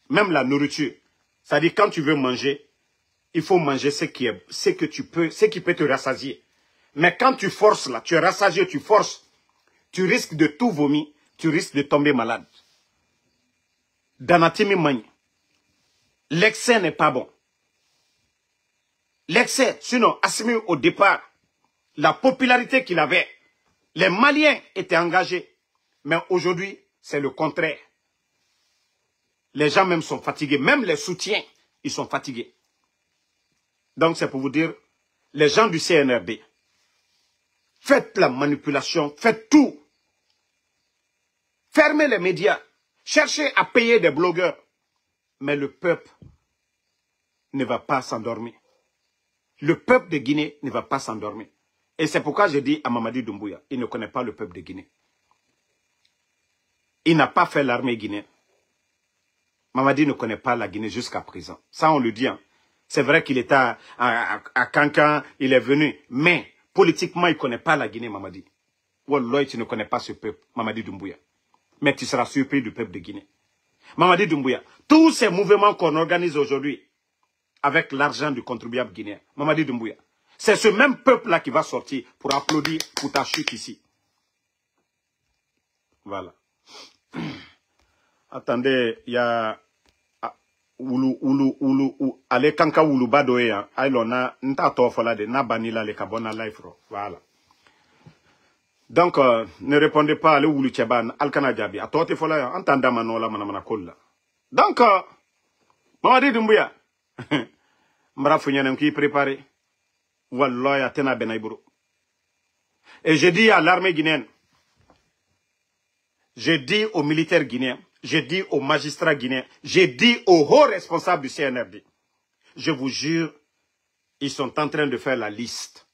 Même la nourriture. C'est-à-dire quand tu veux manger, il faut manger ce qui peut te rassasier. Mais quand tu forces là, tu es rassasié, tu forces, tu risques de tout vomir, tu risques de tomber malade. Danatimi Magne. L'excès n'est pas bon. L'excès, sinon, Assimi au départ, la popularité qu'il avait, les Maliens étaient engagés. Mais aujourd'hui, c'est le contraire. Les gens même sont fatigués, même les soutiens, ils sont fatigués. Donc c'est pour vous dire, les gens du CNRD, faites la manipulation, faites tout. Fermez les médias. Cherchez à payer des blogueurs. Mais le peuple ne va pas s'endormir. Le peuple de Guinée ne va pas s'endormir. Et c'est pourquoi je dis à Mamadi Doumbouya, il ne connaît pas le peuple de Guinée. Il n'a pas fait l'armée guinéenne. Mamadi ne connaît pas la Guinée jusqu'à présent. Ça, on le dit. Hein. C'est vrai qu'il était à Cancan, il est venu. Mais politiquement, il ne connaît pas la Guinée, Mamadi. Wallah, tu ne connais pas ce peuple, Mamadi Doumbouya. Mais tu seras surpris du peuple de Guinée. Mamadi Doumbouya, tous ces mouvements qu'on organise aujourd'hui, avec l'argent du contribuable guinéen, Mamadi Doumbouya, c'est ce même peuple-là qui va sortir pour applaudir pour ta chute ici. Voilà. Attendez, il y a allez kanka Oulu Badoé, aïlona, nta tofola de nabanila le kabona life. Voilà. Donc, ne répondez pas à l'Oulu Tcheban, Alkana Djabi, à toi, fola, entendez manola manamana kolla. Donc, Mamadi Doumbouya, m'rafounya qui préparé, wallah, atena benaiburo. Et j'ai dit à l'armée guinéenne, j'ai dit aux militaires guinéens, j'ai dit aux magistrats guinéens, j'ai dit aux hauts responsables du CNRD. Je vous jure, ils sont en train de faire la liste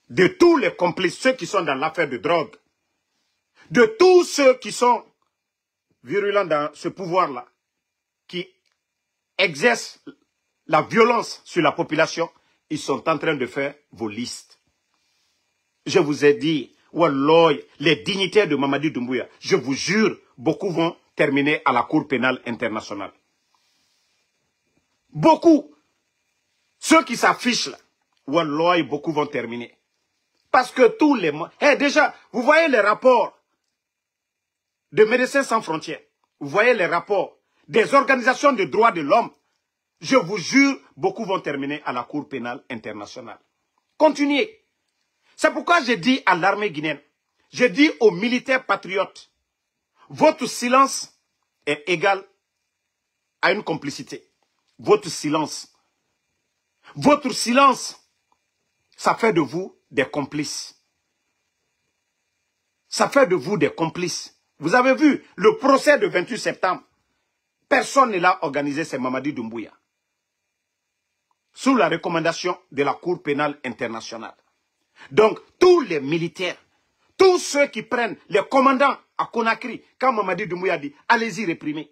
de tous les complices, ceux qui sont dans l'affaire de drogue, de tous ceux qui sont virulents dans ce pouvoir-là. qui exercent la violence sur la population, ils sont en train de faire vos listes. Je vous ai dit, wallah, les dignitaires de Mamadi Doumbouya, je vous jure, beaucoup vont terminer à la Cour pénale internationale. Beaucoup. Ceux qui s'affichent là, wallah, beaucoup vont terminer. Parce que tous les mois... déjà, vous voyez les rapports de Médecins Sans Frontières. Vous voyez les rapports des organisations de droits de l'homme. Je vous jure, beaucoup vont terminer à la Cour pénale internationale. Continuez. C'est pourquoi j'ai dit à l'armée guinéenne, j'ai dit aux militaires patriotes, votre silence est égal à une complicité. Votre silence, ça fait de vous des complices. Ça fait de vous des complices. Vous avez vu le procès de 28 septembre. Personne ne l'a organisé, c'est Mamadi Doumbouya. Sous la recommandation de la Cour pénale internationale. Donc, tous les militaires, tous ceux qui prennent les commandants à Conakry, quand Mamadi Doumbouya dit, allez-y réprimer.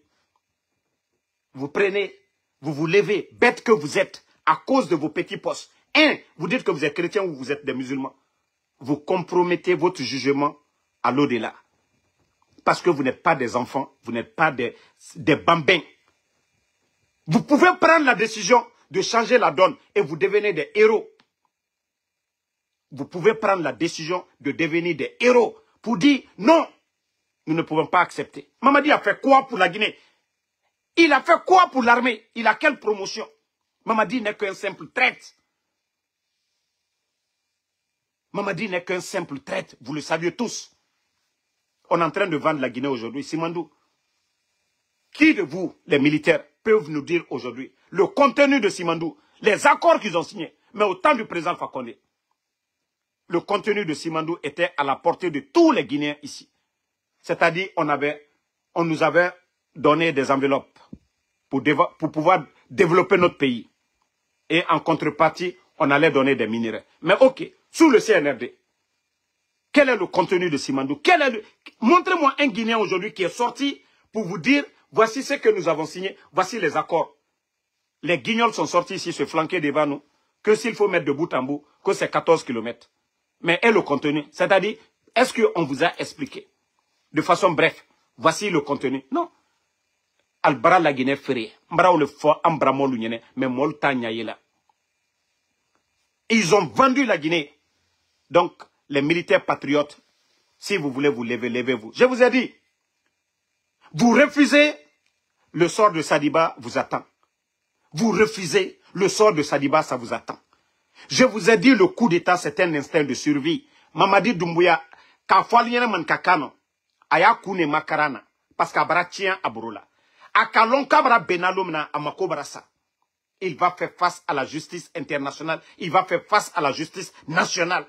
Vous prenez, vous vous levez, bête que vous êtes, à cause de vos petits postes. Vous dites que vous êtes chrétien ou vous êtes des musulmans. Vous compromettez votre jugement à l'au-delà. Parce que vous n'êtes pas des enfants, vous n'êtes pas des bambins. Vous pouvez prendre la décision de changer la donne et vous devenez des héros. Vous pouvez prendre la décision de devenir des héros pour dire non, nous ne pouvons pas accepter. Mamadi a fait quoi pour la Guinée? Il a fait quoi pour l'armée? Il a quelle promotion? Mamadi n'est qu'un simple traître. Mamadi n'est qu'un simple traître, vous le saviez tous. On est en train de vendre la Guinée aujourd'hui. Simandou, qui de vous, les militaires, peuvent nous dire aujourd'hui le contenu de Simandou, les accords qu'ils ont signés, mais au temps du président Fakonde, le contenu de Simandou était à la portée de tous les Guinéens ici. C'est-à-dire, on nous avait donné des enveloppes pour pouvoir développer notre pays. Et en contrepartie, on allait donner des minéraux. Mais ok, sous le CNRD, quel est le contenu de Simandou? Montrez-moi un Guinéen aujourd'hui qui est sorti pour vous dire, voici ce que nous avons signé, voici les accords. Les guignols sont sortis ici se flanquer devant nous, que s'il faut mettre de bout en bout, que c'est 14 km. Mais est le contenu? C'est-à-dire, est-ce qu'on vous a expliqué? De façon bref, voici le contenu. Non. Albara la Guinée ferie. Mbra ou le fort ambramo l'unienne, mais molta nyayela. Ils ont vendu la Guinée. Donc, les militaires patriotes, si vous voulez vous lever, levez-vous. Je vous ai dit, vous refusez, le sort de Sadiba vous attend. Vous refusez, le sort de Sadiba, ça vous attend. Je vous ai dit, le coup d'État, c'est un instinct de survie. Mamadi Doumbouya, Kafaliena Mankakano, Aya Kune Makarana, parce qu'Abra tient à Borola. Akalon Kabra Benalomna Amakobrasa. Il va faire face à la justice internationale. Il va faire face à la justice nationale.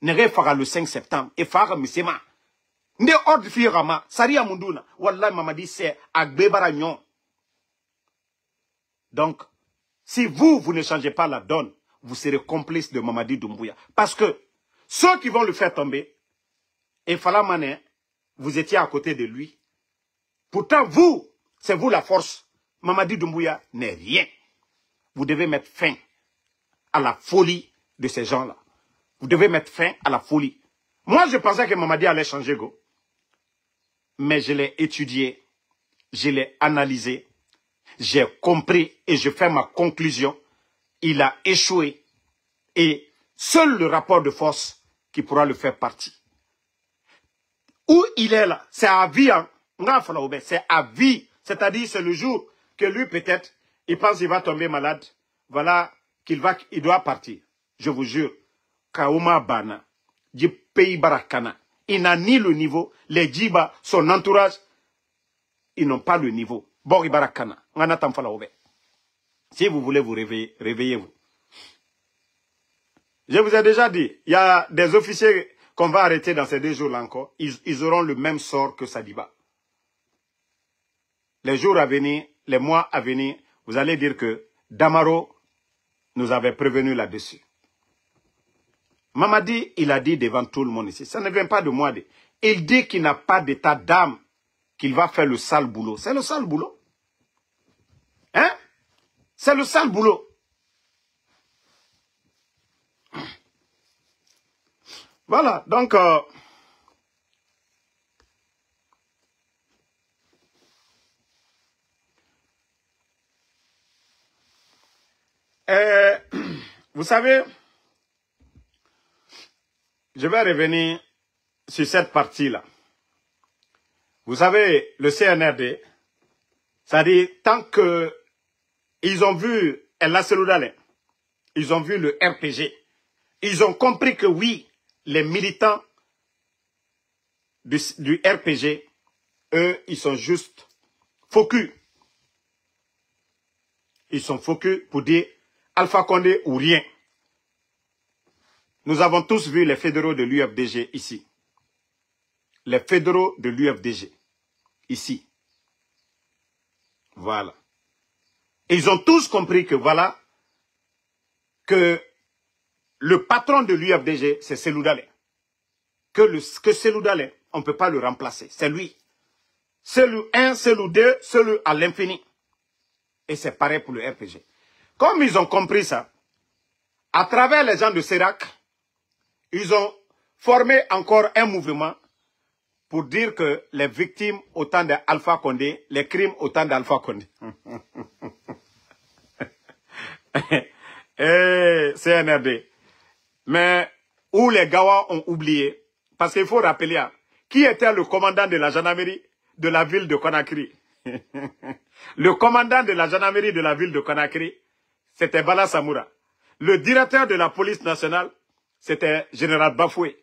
Nere fera le 5 septembre. Et fera Misema. Ne ordre firama. Saria Munduna. Wallah Mamadi c'est Agbebara Nyon. Donc, si vous ne changez pas la donne, vous serez complice de Mamadi Doumbouya. Parce que ceux qui vont le faire tomber, et Falamane, vous étiez à côté de lui. Pourtant, vous, c'est vous la force. Mamadi Doumbouya n'est rien. Vous devez mettre fin à la folie de ces gens-là. Vous devez mettre fin à la folie. Moi, je pensais que Mamadi allait changer, go. Mais je l'ai étudié, je l'ai analysé, j'ai compris et je fais ma conclusion. Il a échoué. Et seul le rapport de force qui pourra le faire partie. Où il est là, c'est à vie. Hein? C'est à vie. C'est-à-dire, c'est le jour que lui, peut-être, il pense qu'il va tomber malade. Voilà, il doit partir. Je vous jure. Kauma Bana, du pays Barakana. Il n'a ni le niveau. Les Djiba, son entourage, ils n'ont pas le niveau. Bori Barakana. Si vous voulez vous réveiller, réveillez-vous. Je vous ai déjà dit, il y a des officiers qu'on va arrêter dans ces 2 jours-là encore. Ils auront le même sort que Sadiba. Les jours à venir, les mois à venir, vous allez dire que Damaro nous avait prévenu là-dessus. Mamadi, il a dit devant tout le monde ici, ça ne vient pas de moi. Il dit qu'il n'a pas d'état d'âme, qu'il va faire le sale boulot. C'est le sale boulot. Hein? C'est le sale boulot. Voilà, donc... vous savez, je vais revenir sur cette partie-là. Vous savez, le CNRD, c'est-à-dire, tant que ils ont vu El Nasseroudalé, ils ont vu le RPG, ils ont compris que oui, les militants du RPG, eux, ils sont juste focus. Ils sont focus pour dire Alpha Condé ou rien. Nous avons tous vu les fédéraux de l'UFDG ici. Les fédéraux de l'UFDG ici. Voilà. Et ils ont tous compris que voilà, que le patron de l'UFDG, c'est Cellou Dalein. Que Cellou Dalein, on ne peut pas le remplacer. C'est lui. Cellou 1, Cellou 2, Cellou à l'infini. Et c'est pareil pour le RPG. Comme ils ont compris ça, à travers les gens de Sérac, ils ont formé encore un mouvement pour dire que les victimes autant d'Alpha Condé, les crimes autant d'Alpha Condé. CNRD. Mais où les Gawa ont oublié, parce qu'il faut rappeler, qui était le commandant de la gendarmerie de la ville de Conakry. Le commandant de la gendarmerie de la ville de Conakry, c'était Bala Samoura. Le directeur de la police nationale, c'était Général Bafoué.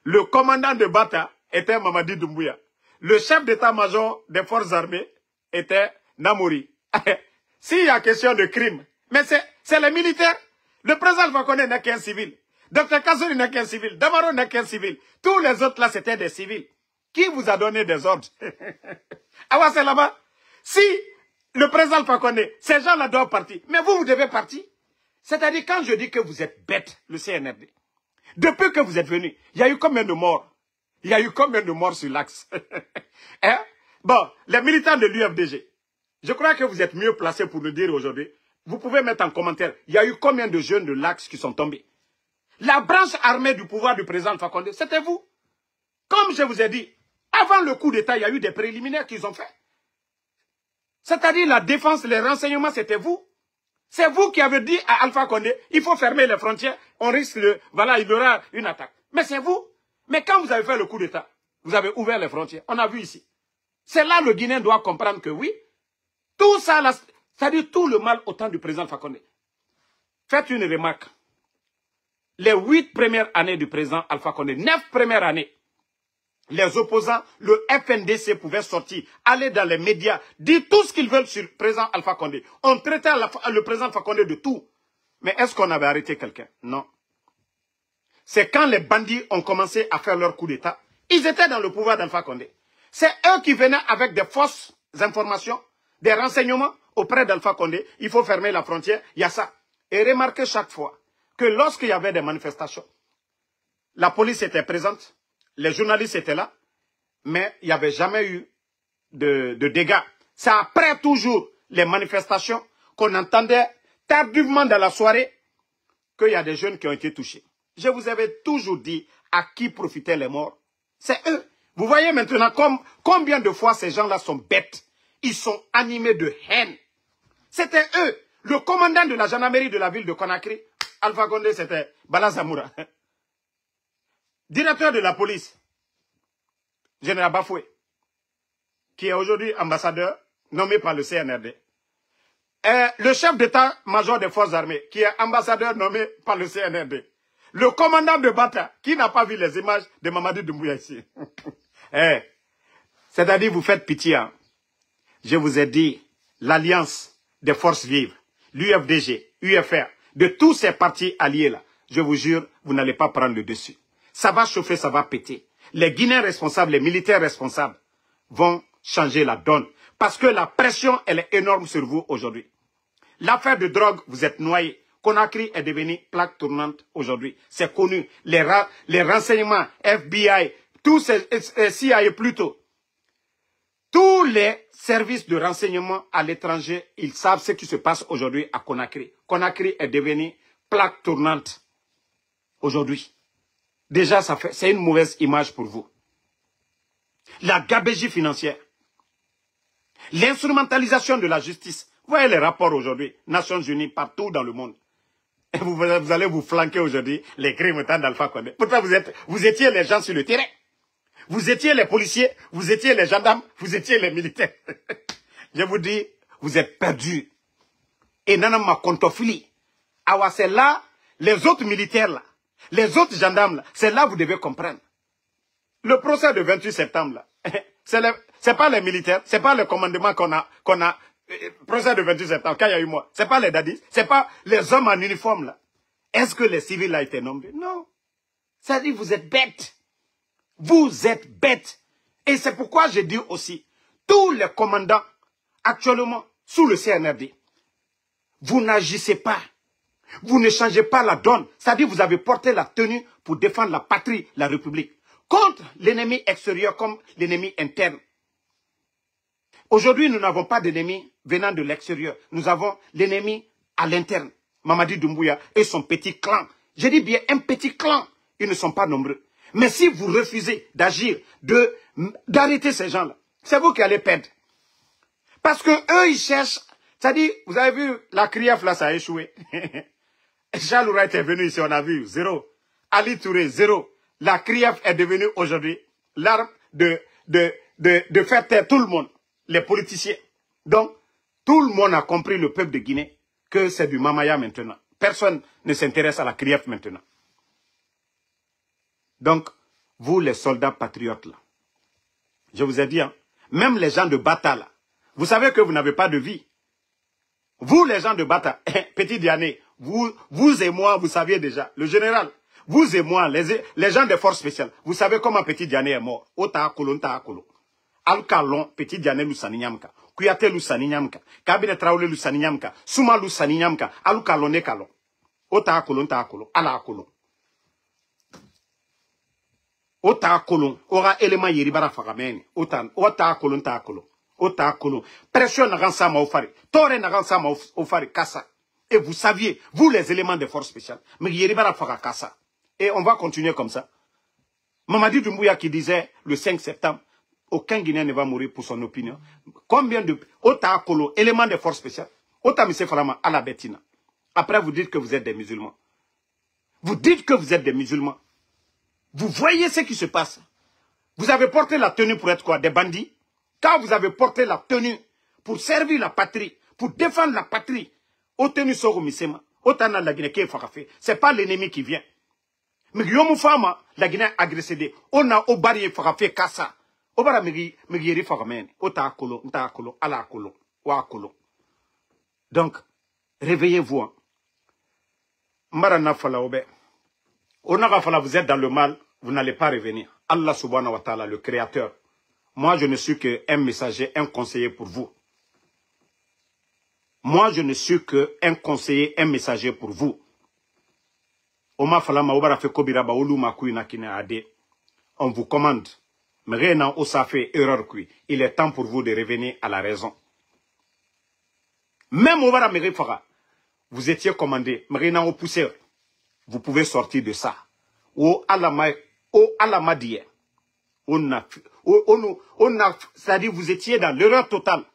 Le commandant de Bata était Mamadi Doumbouya. Le chef d'état-major des forces armées était Namouri. S'il y a question de crime, mais c'est les militaires. Le président Alpha Condé n'est qu'un civil. Dr Kassouri n'est qu'un civil. Damaro n'est qu'un civil. Tous les autres là, c'était des civils. Qui vous a donné des ordres? Ah ouais, c'est là-bas. Si le président Alpha Condé, ces gens-là doivent partir, mais vous devez partir. C'est-à-dire, quand je dis que vous êtes bête, le CNRD, depuis que vous êtes venu, il y a eu combien de morts? Il y a eu combien de morts sur l'axe? Hein? Bon, les militants de l'UFDG, je crois que vous êtes mieux placés pour le dire aujourd'hui. Vous pouvez mettre en commentaire, il y a eu combien de jeunes de l'axe qui sont tombés? La branche armée du pouvoir du président Alpha Condé, c'était vous. Comme je vous ai dit, avant le coup d'État, il y a eu des préliminaires qu'ils ont fait. C'est-à-dire la défense, les renseignements, c'était vous. C'est vous qui avez dit à Alpha Condé, il faut fermer les frontières, on risque de... Voilà, il y aura une attaque. Mais c'est vous. Mais quand vous avez fait le coup d'État, vous avez ouvert les frontières. On a vu ici. C'est là le Guinéen doit comprendre que oui, tout ça, c'est-à-dire tout le mal au temps du président Alpha Condé. Faites une remarque. Les 8 premières années du président Alpha Condé, 9 premières années, les opposants, le FNDC pouvait sortir, aller dans les médias, dire tout ce qu'ils veulent sur le président Alpha Condé. On traitait le président Alpha Condé de tout. Mais est-ce qu'on avait arrêté quelqu'un? Non. C'est quand les bandits ont commencé à faire leur coup d'État, ils étaient dans le pouvoir d'Alpha Condé. C'est eux qui venaient avec des fausses informations, des renseignements auprès d'Alpha Condé. Il faut fermer la frontière, il y a ça. Et remarquez chaque fois que lorsqu'il y avait des manifestations, la police était présente, les journalistes étaient là, mais il n'y avait jamais eu de dégâts. C'est après toujours les manifestations qu'on entendait tardivement dans la soirée qu'il y a des jeunes qui ont été touchés. Je vous avais toujours dit à qui profitaient les morts. C'est eux. Vous voyez maintenant combien de fois ces gens-là sont bêtes. Ils sont animés de haine. C'était eux. Le commandant de la gendarmerie de la ville de Conakry, Alpha Condé, c'était Bala Samoura. Directeur de la police, Général Bafoué, qui est aujourd'hui ambassadeur, nommé par le CNRD. Et le chef d'état-major des forces armées, qui est ambassadeur nommé par le CNRD. Le commandant de Bata, qui n'a pas vu les images de Mamadi Doumbouya ici. C'est-à-dire, vous faites pitié. Hein. Je vous ai dit, l'alliance des forces vives, l'UFDG, UFR, de tous ces partis alliés là, je vous jure, vous n'allez pas prendre le dessus. Ça va chauffer, ça va péter. Les Guinéens responsables, les militaires responsables vont changer la donne. Parce que la pression, elle est énorme sur vous aujourd'hui. L'affaire de drogue, vous êtes noyés. Conakry est devenue plaque tournante aujourd'hui. C'est connu. Les renseignements, FBI, tous ces CIA plutôt. Tous les services de renseignement à l'étranger, ils savent ce qui se passe aujourd'hui à Conakry. Conakry est devenue plaque tournante aujourd'hui. Déjà, c'est une mauvaise image pour vous. La gabegie financière. L'instrumentalisation de la justice. Vous voyez les rapports aujourd'hui, Nations Unies, partout dans le monde. Et vous allez vous flanquer aujourd'hui les crimes d'Alpha Condé. Pourtant, vous étiez les gens sur le terrain. Vous étiez les policiers, vous étiez les gendarmes, vous étiez les militaires. Je vous dis, vous êtes perdus. Et nanama kontofili. Awa, c'est là, les autres militaires là, les autres gendarmes là, c'est là que vous devez comprendre. Le procès de 28 septembre là, c'est pas les militaires, c'est pas le commandement qu'on a, procès de 28 septembre, quand il y a eu moi, c'est pas les dadis, c'est pas les hommes en uniforme là. Est-ce que les civils là étaient nommés? Non. Ça dit, vous êtes bêtes. Vous êtes bêtes. Et c'est pourquoi je dis aussi, tous les commandants actuellement sous le CNRD, vous n'agissez pas. Vous ne changez pas la donne. C'est-à-dire vous avez porté la tenue pour défendre la patrie, la République, contre l'ennemi extérieur comme l'ennemi interne. Aujourd'hui, nous n'avons pas d'ennemi venant de l'extérieur. Nous avons l'ennemi à l'interne. Mamadi Doumbouya et son petit clan. Je dis bien un petit clan. Ils ne sont pas nombreux. Mais si vous refusez d'agir, d'arrêter ces gens-là, c'est vous qui allez perdre. Parce que eux, ils cherchent. C'est-à-dire, vous avez vu, la CRIEF là, ça a échoué. Charles Oura était venu ici, on a vu, 0. Ali Touré, 0. La CRIEF est devenue aujourd'hui l'arme de faire taire tout le monde, les politiciens. Donc, tout le monde a compris, le peuple de Guinée, que c'est du mamaya maintenant. Personne ne s'intéresse à la CRIEF maintenant. Donc, vous les soldats patriotes là, je vous ai dit, hein, même les gens de Bata là, vous savez que vous n'avez pas de vie. Vous les gens de Bata, Petit Diané, vous et moi, vous saviez déjà, le général, vous et moi, les gens des forces spéciales, vous savez comment Petit Diané est mort. Ota Kolon, ta Kolon. Alkalon, Petit Diané Lusaninyamka, Kuyate Lusaninyamka, Kabine Traoulé Lusaninyamka, Souma Lusaninyamka, Alukalon e Kalon. Ota Kolon, ta Kolon, Ala Kolon. Ota kolon, ora élément yéribara fagameni. Ota kolon, ta kolon. Ota kolon. Pression n'a sa ma ofari. Tore n'a sa ma ofari kassa. Et vous saviez, vous les éléments des forces spéciales, mais yéribara faga kassa. Et on va continuer comme ça. Mamadi Doumbouya qui disait le 5 septembre, aucun Guinéen ne va mourir pour son opinion. Combien de Ota kolon, éléments des forces spéciales, Ota Missé Farama à la Bettina. Après vous dites que vous êtes des musulmans. Vous dites que vous êtes des musulmans. Vous voyez ce qui se passe. Vous avez porté la tenue pour être quoi? Des bandits? Quand vous avez porté la tenue pour servir la patrie, pour défendre la patrie, au tenue Soro Misema, au Tana la Guinée qui est fakafé, c'est pas l'ennemi qui vient. Mais Guillaume Fama, la Guinée agressée, on a au barrière fakafé kassa. Au bara migiri fakamene, au ta kolo, ala kolo, wa kolo. Donc, réveillez-vous. Hein. Marana fala obe. Onagafala, vous êtes dans le mal, vous n'allez pas revenir. Allah subhanahu wa ta'ala, le créateur. Moi, je ne suis qu'un messager, un conseiller pour vous. Moi, je ne suis qu'un conseiller, un messager pour vous. On vous commande. Mais rien ça fait erreur. Il est temps pour vous de revenir à la raison. Même au vous étiez commandé, mais rien au pousseur. Vous pouvez sortir de ça. On a, c'est-à-dire vous étiez dans l'erreur totale.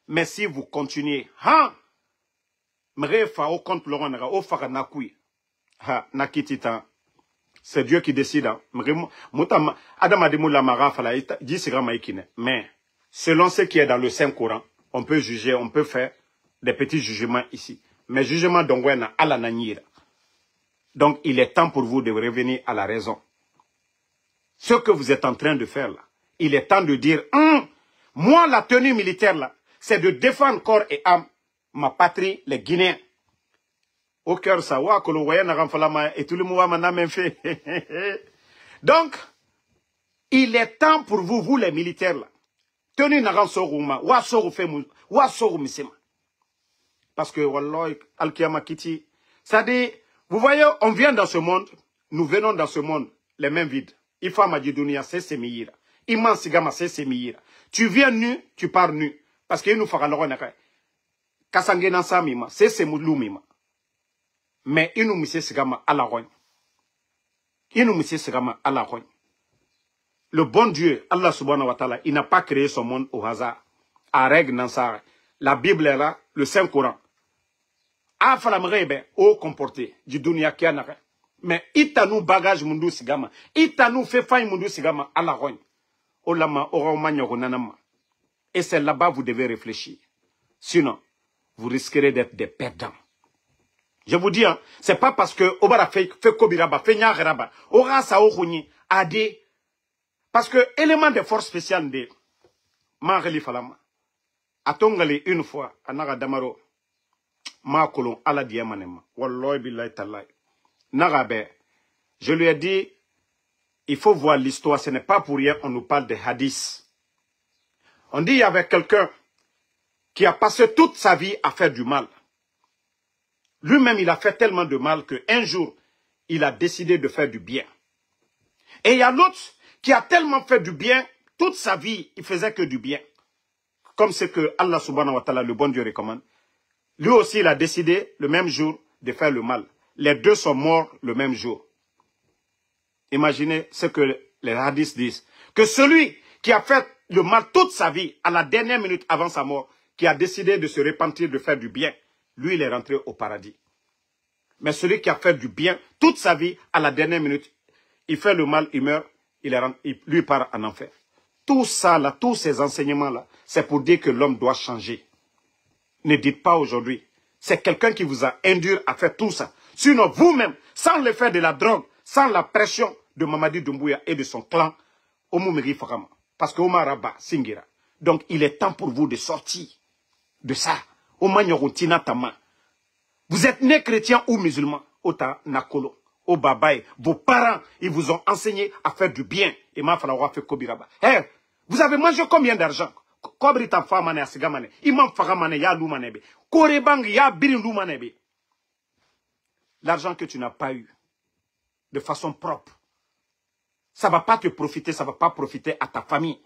Mais si vous continuez, c'est Dieu qui décide. Mais selon ce qui est dans le Saint-Coran, on peut juger, on peut faire des petits jugements ici. Mais jugement d'Ongwena à la Nanyira. Donc, il est temps pour vous de revenir à la raison. Ce que vous êtes en train de faire là, il est temps de dire, moi, la tenue militaire là, c'est de défendre corps et âme ma patrie, les Guinéens. Au cœur, ça, et tout le monde m'a même fait. Donc, il est temps pour vous, vous les militaires là, tenue naran soruma, wa soru femu, wa soru misema. Parce que, wallah, al-kiyama kiti, ça dit, vous voyez, on vient dans ce monde, nous venons dans ce monde, les mains vides. Il faut Madidounia, c'est Semihira. Iman sigama c'est miyira. Tu viens nu, tu pars nu. Parce que nous fera l'oron naka. Kasangena samima, c'est moulumima. Mais il nous mise sigama à la rogne. Il nous mise sigama à la rogne. Le bon Dieu, Allah subhanahu wa ta'ala, il n'a pas créé son monde au hasard. À règle nansara. La Bible est là, le Saint-Coran. A falamrebe au comporté du dunia qui a mais itanu bagage mundu sigama. Itanu fait faille mundu sigama à la rogne. Olama ora nanama. Et c'est là-bas vous devez réfléchir. Sinon, vous risquerez d'être des perdants. Je vous dis, hein, c'est pas parce que Obara fait Kobiraba, fait Nyaraba, Ora Saouni, Ade. Parce que élément de force spéciale de Mareli Falama. Atongale une fois, Anara Damaro, Ma kolon ala diamanema. Wallahi billahi talai. Narabe, je lui ai dit, il faut voir l'histoire, ce n'est pas pour rien, on nous parle des hadiths. On dit, il y avait quelqu'un qui a passé toute sa vie à faire du mal. Lui-même, il a fait tellement de mal qu'un jour, il a décidé de faire du bien. Et il y a l'autre qui a tellement fait du bien, toute sa vie, il faisait que du bien. Comme ce que Allah subhanahu wa ta'ala, le bon Dieu, recommande. Lui aussi, il a décidé le même jour de faire le mal. Les deux sont morts le même jour. Imaginez ce que les hadiths disent. Que celui qui a fait le mal toute sa vie, à la dernière minute avant sa mort, qui a décidé de se repentir, de faire du bien, lui, il est rentré au paradis. Mais celui qui a fait du bien toute sa vie, à la dernière minute, il fait le mal, il meurt, lui part en enfer. Tout ça, là, tous ces enseignements-là, c'est pour dire que l'homme doit changer. Ne dites pas aujourd'hui. C'est quelqu'un qui vous a induit à faire tout ça. Sinon, vous-même, sans l'effet de la drogue, sans la pression de Mamadi Doumbouya et de son clan, Omumeri Fakama. Parce que Omar Rabba, Singira. Donc, il est temps pour vous de sortir de ça. Omanyorutina Tama. Vous êtes né chrétien ou musulman. Ota Nakolo. Au Babaye. Vos parents, ils vous ont enseigné à faire du bien. Et ma falawa fait Kobiraba. Hey, vous avez mangé combien d'argent? Kobrita famane asigamane. Imam fagamane ya lumanebe. Korebang ya birin lumanebe. L'argent que tu n'as pas eu. De façon propre. Ça ne va pas te profiter, ça ne va pas profiter à ta famille.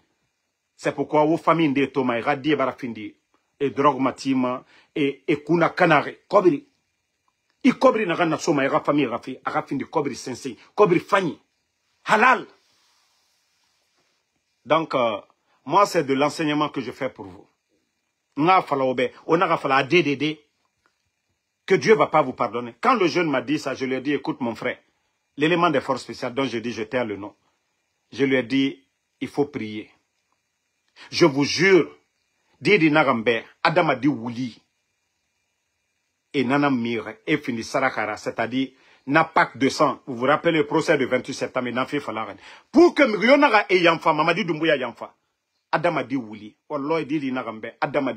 C'est pourquoi vos familles de Thomas et Radi et Barafindi et drogue matima et kuna kanare. Kobri. I kobri na gana soma et famille rafi. Arafindi kobri sensei. Kobri fani. Halal. Donc, moi, c'est de l'enseignement que je fais pour vous. Que Dieu ne va pas vous pardonner. Quand le jeune m'a dit ça, je lui ai dit, écoute mon frère, l'élément des forces spéciales dont je dis, je taire le nom. Je lui ai dit, il faut prier. Je vous jure, Didi Nagambe, Adam a dit Wouli, et Nanam Mire, et Fini Sarakara, c'est-à-dire, Napak 200, vous vous rappelez le procès de 28 septembre, et Nafi Falaren. Pour que Mrionara et Yamfa, Mamadi Doumbouya Yamfa, Adam a dit Wouli, Wallah Didi Nagambe, Adam a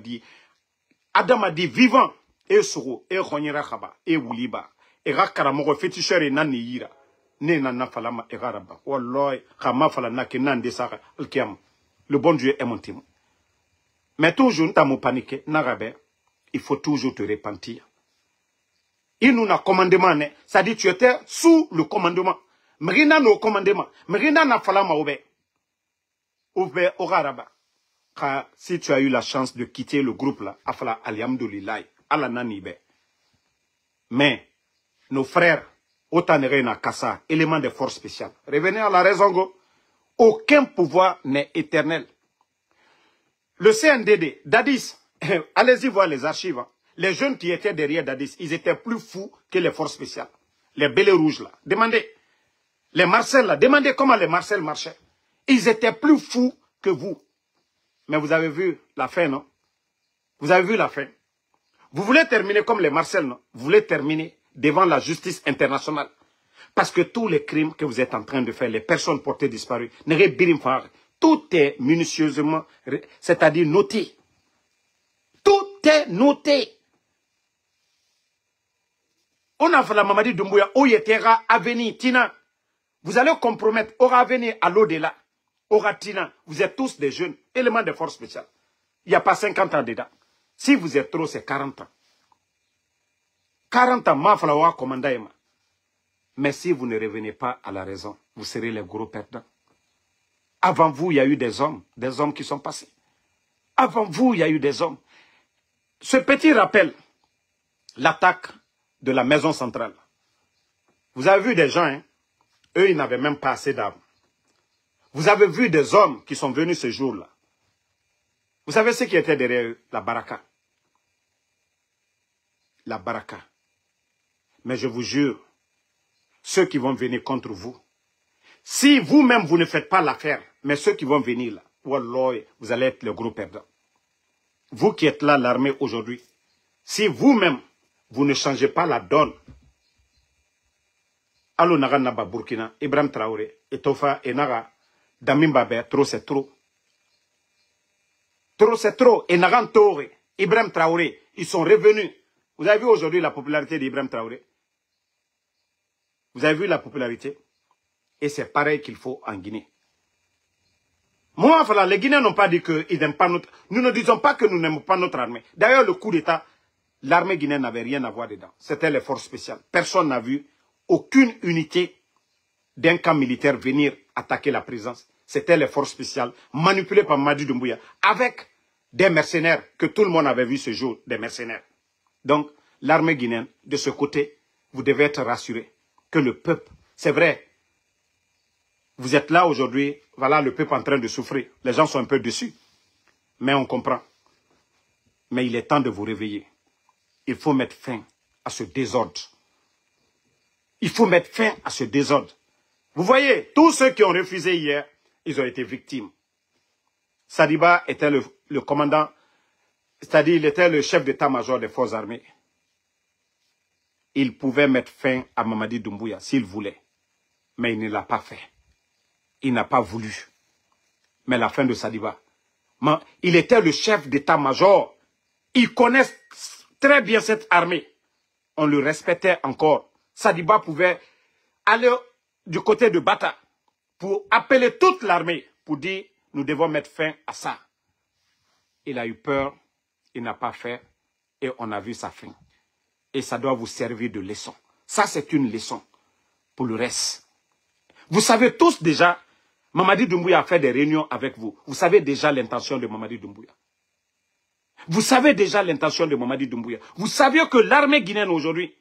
dit vivant, et Soro, et Ronyera Khaba, et Wouliba, et Rakaramoro, féticheur et Naniyira, ne Nana Falama et Raraba, Wallah, Khama Falana, ke Nande Sara, Alkiam. Le bon Dieu est mon témoin. Mais toujours, t'as mon paniqué, Narabe, il faut toujours te repentir. Il nous a commandement, ça dit tu étais sous le commandement. Mrina no commandement. Mrina na falama oube. Oube oraraba. Si tu as eu la chance de quitter le groupe là, afala aliamdoulilaï, ala nanibe. Mais, nos frères, Otanere na Kassa, élément de force spéciale. Revenez à la raison, go. Aucun pouvoir n'est éternel. Le CNDD, Dadis, allez-y voir les archives. Hein. Les jeunes qui étaient derrière Dadis, ils étaient plus fous que les forces spéciales. Les bélets rouges là, demandez. Les Marcel là, demandez comment les Marcel marchaient. Ils étaient plus fous que vous. Mais vous avez vu la fin, non? Vous avez vu la fin. Vous voulez terminer comme les Marcel, non? Vous voulez terminer devant la justice internationale. Parce que tous les crimes que vous êtes en train de faire, les personnes portées disparues, tout est minutieusement, c'est-à-dire noté. Tout est noté. On a fait la Mamadi Doumbouya, Oyetera, Aveni, Tina. Vous allez compromettre, aura venu à l'au-delà. Aura Tina, vous êtes tous des jeunes, éléments de force spéciale. Il n'y a pas 50 ans dedans. Si vous êtes trop, c'est 40 ans. 40 ans, ma falawa commandant. Mais si vous ne revenez pas à la raison, vous serez les gros perdants. Avant vous, il y a eu des hommes qui sont passés. Avant vous, il y a eu des hommes. Ce petit rappel, l'attaque de la maison centrale. Vous avez vu des gens, hein, eux, ils n'avaient même pas assez d'armes. Vous avez vu des hommes qui sont venus ce jour-là. Vous savez ce qui était derrière eux? La baraka. La baraka. Mais je vous jure, ceux qui vont venir contre vous, si vous-même vous ne faites pas l'affaire, mais ceux qui vont venir là, wallah, vous allez être le gros perdant. Vous qui êtes là, l'armée aujourd'hui, si vous-même vous ne changez pas la donne, Allo Naga Naba Burkina, Ibrahim Traoré, Etofa et Naga, Damimbabe, trop c'est trop. Trop c'est trop. Et Nagan Tore, Ibrahim Traoré, ils sont revenus. Vous avez vu aujourd'hui la popularité d'Ibrahim Traoré? Vous avez vu la popularité? Et c'est pareil qu'il faut en Guinée. Moi, voilà, les Guinéens n'ont pas dit qu'ils n'aiment pas notre... Nous ne disons pas que nous n'aimons pas notre armée. D'ailleurs, le coup d'État, l'armée guinéenne n'avait rien à voir dedans. C'était les forces spéciales. Personne n'a vu aucune unité d'un camp militaire venir attaquer la présence. C'était les forces spéciales manipulées par Mamadi Doumbouya avec des mercenaires que tout le monde avait vu ce jour, des mercenaires. Donc, l'armée guinéenne, de ce côté, vous devez être rassurés que le peuple, c'est vrai, vous êtes là aujourd'hui, voilà le peuple en train de souffrir. Les gens sont un peu déçus, mais on comprend. Mais il est temps de vous réveiller. Il faut mettre fin à ce désordre. Il faut mettre fin à ce désordre. Vous voyez, tous ceux qui ont refusé hier, ils ont été victimes. Sadiba était le commandant, c'est-à-dire il était le chef d'état-major des forces armées. Il pouvait mettre fin à Mamadi Doumbouya s'il voulait, mais il ne l'a pas fait. Il n'a pas voulu. Mais la fin de Sadiba, il était le chef d'état-major. Il connaît très bien cette armée. On le respectait encore. Sadiba pouvait aller du côté de Bata pour appeler toute l'armée pour dire nous devons mettre fin à ça. Il a eu peur, il n'a pas fait et on a vu sa fin. Et ça doit vous servir de leçon. Ça, c'est une leçon pour le reste. Vous savez tous déjà, Mamadi Doumbouya a fait des réunions avec vous. Vous savez déjà l'intention de Mamadi Doumbouya. Vous savez déjà l'intention de Mamadi Doumbouya. Vous saviez que l'armée guinéenne aujourd'hui,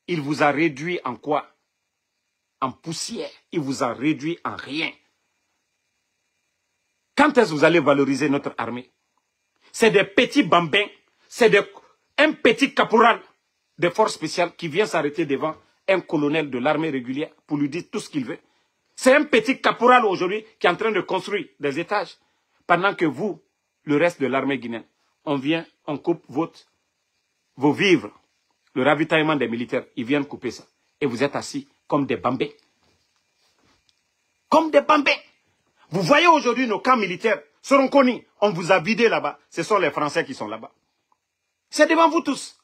il vous a réduit en quoi? En poussière. Il vous a réduit en rien. Quand est-ce que vous allez valoriser notre armée? C'est des petits bambins, c'est un petit caporal des forces spéciales qui vient s'arrêter devant un colonel de l'armée régulière pour lui dire tout ce qu'il veut. C'est un petit caporal aujourd'hui qui est en train de construire des étages. Pendant que vous, le reste de l'armée guinéenne, on vient, on coupe vos vivres. Le ravitaillement des militaires, ils viennent couper ça. Et vous êtes assis comme des bambins. Comme des bambins. Vous voyez aujourd'hui nos camps militaires seront connus. On vous a vidé là-bas. Ce sont les Français qui sont là-bas. C'est devant vous tous.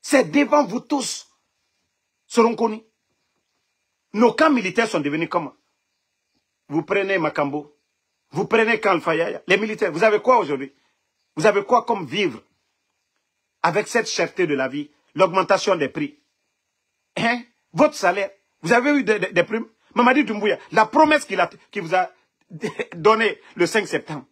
C'est devant vous tous. Seront connus. Nos camps militaires sont devenus comment? Vous prenez Makambo. Vous prenez Kalfayaya. Les militaires, vous avez quoi aujourd'hui? Vous avez quoi comme vivre? Avec cette cherté de la vie, l'augmentation des prix. Hein? Votre salaire. Vous avez eu des primes? Mamadi Doumbouya, la promesse qu'il vous a donnée le 5 septembre.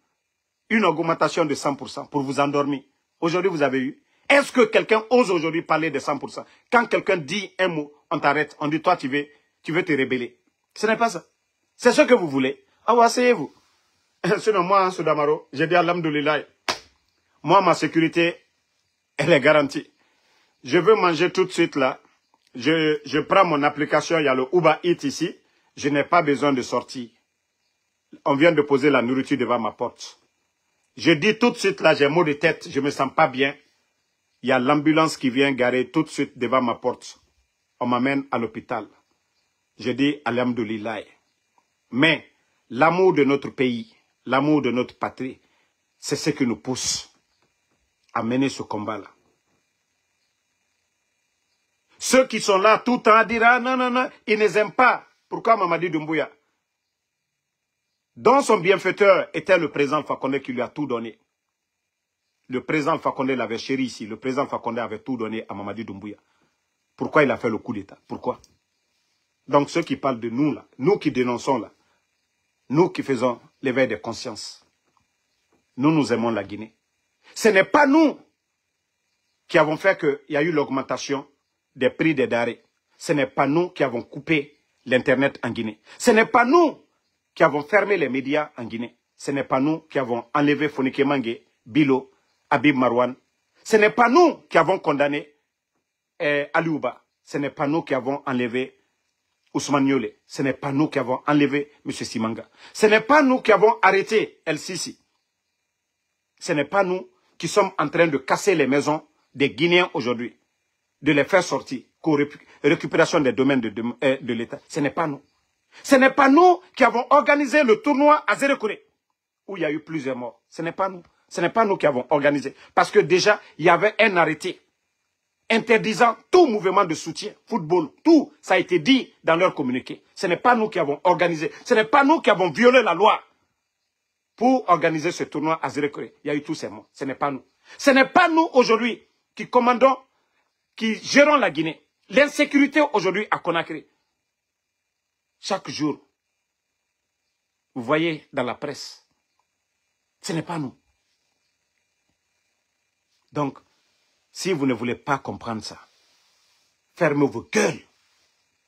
Une augmentation de 100% pour vous endormir. Aujourd'hui, vous avez eu. Est-ce que quelqu'un ose aujourd'hui parler de 100%? Quand quelqu'un dit un mot, on t'arrête. On dit, toi, tu veux te rebeller. Ce n'est pas ça. C'est ce que vous voulez. Ah, asseyez-vous. Sinon, moi, Soudamaro, j'ai dit alhamdoulilah. Moi, ma sécurité, elle est garantie. Je veux manger tout de suite là. Je prends mon application, il y a le Uber Eats ici. Je n'ai pas besoin de sortir. On vient de poser la nourriture devant ma porte. Je dis tout de suite là, j'ai mal de tête, je ne me sens pas bien. Il y a l'ambulance qui vient garer tout de suite devant ma porte. On m'amène à l'hôpital. Je dis alhamdoulilah. Mais l'amour de notre pays, l'amour de notre patrie, c'est ce qui nous pousse à mener ce combat-là. Ceux qui sont là tout le temps à dire ah, non, non, non, ils ne les aiment pas. Pourquoi Mamadi Doumbouya, dont son bienfaiteur était le président Fakonde qui lui a tout donné. Le président Fakonde l'avait chéri ici. Le président Fakonde avait tout donné à Mamadi Doumbouya. Pourquoi il a fait le coup d'État? Pourquoi? Donc ceux qui parlent de nous là, nous qui dénonçons là, nous qui faisons l'éveil des consciences, nous aimons la Guinée. Ce n'est pas nous qui avons fait qu'il y a eu l'augmentation des prix des denrées. Ce n'est pas nous qui avons coupé l'Internet en Guinée. Ce n'est pas nous qui avons fermé les médias en Guinée. Ce n'est pas nous qui avons enlevé Fonike Mange, Bilo, Habib Marwan. Ce n'est pas nous qui avons condamné Aliouba. Ce n'est pas nous qui avons enlevé Ousmane Niolé. Ce n'est pas nous qui avons enlevé M. Simanga. Ce n'est pas nous qui avons arrêté El Sisi. Ce n'est pas nous qui sommes en train de casser les maisons des Guinéens aujourd'hui, de les faire sortir, récupération des domaines de l'État. Ce n'est pas nous. Ce n'est pas nous qui avons organisé le tournoi à Zérekouré, où il y a eu plusieurs morts. Ce n'est pas nous. Ce n'est pas nous qui avons organisé. Parce que déjà, il y avait un arrêté interdisant tout mouvement de soutien, football, tout, ça a été dit dans leur communiqué. Ce n'est pas nous qui avons organisé. Ce n'est pas nous qui avons violé la loi pour organiser ce tournoi à Zérekouré. Il y a eu tous ces morts. Ce n'est pas nous. Ce n'est pas nous aujourd'hui qui commandons, qui gérons la Guinée. L'insécurité aujourd'hui à Conakry. Chaque jour, vous voyez dans la presse, ce n'est pas nous. Donc, si vous ne voulez pas comprendre ça, fermez vos gueules.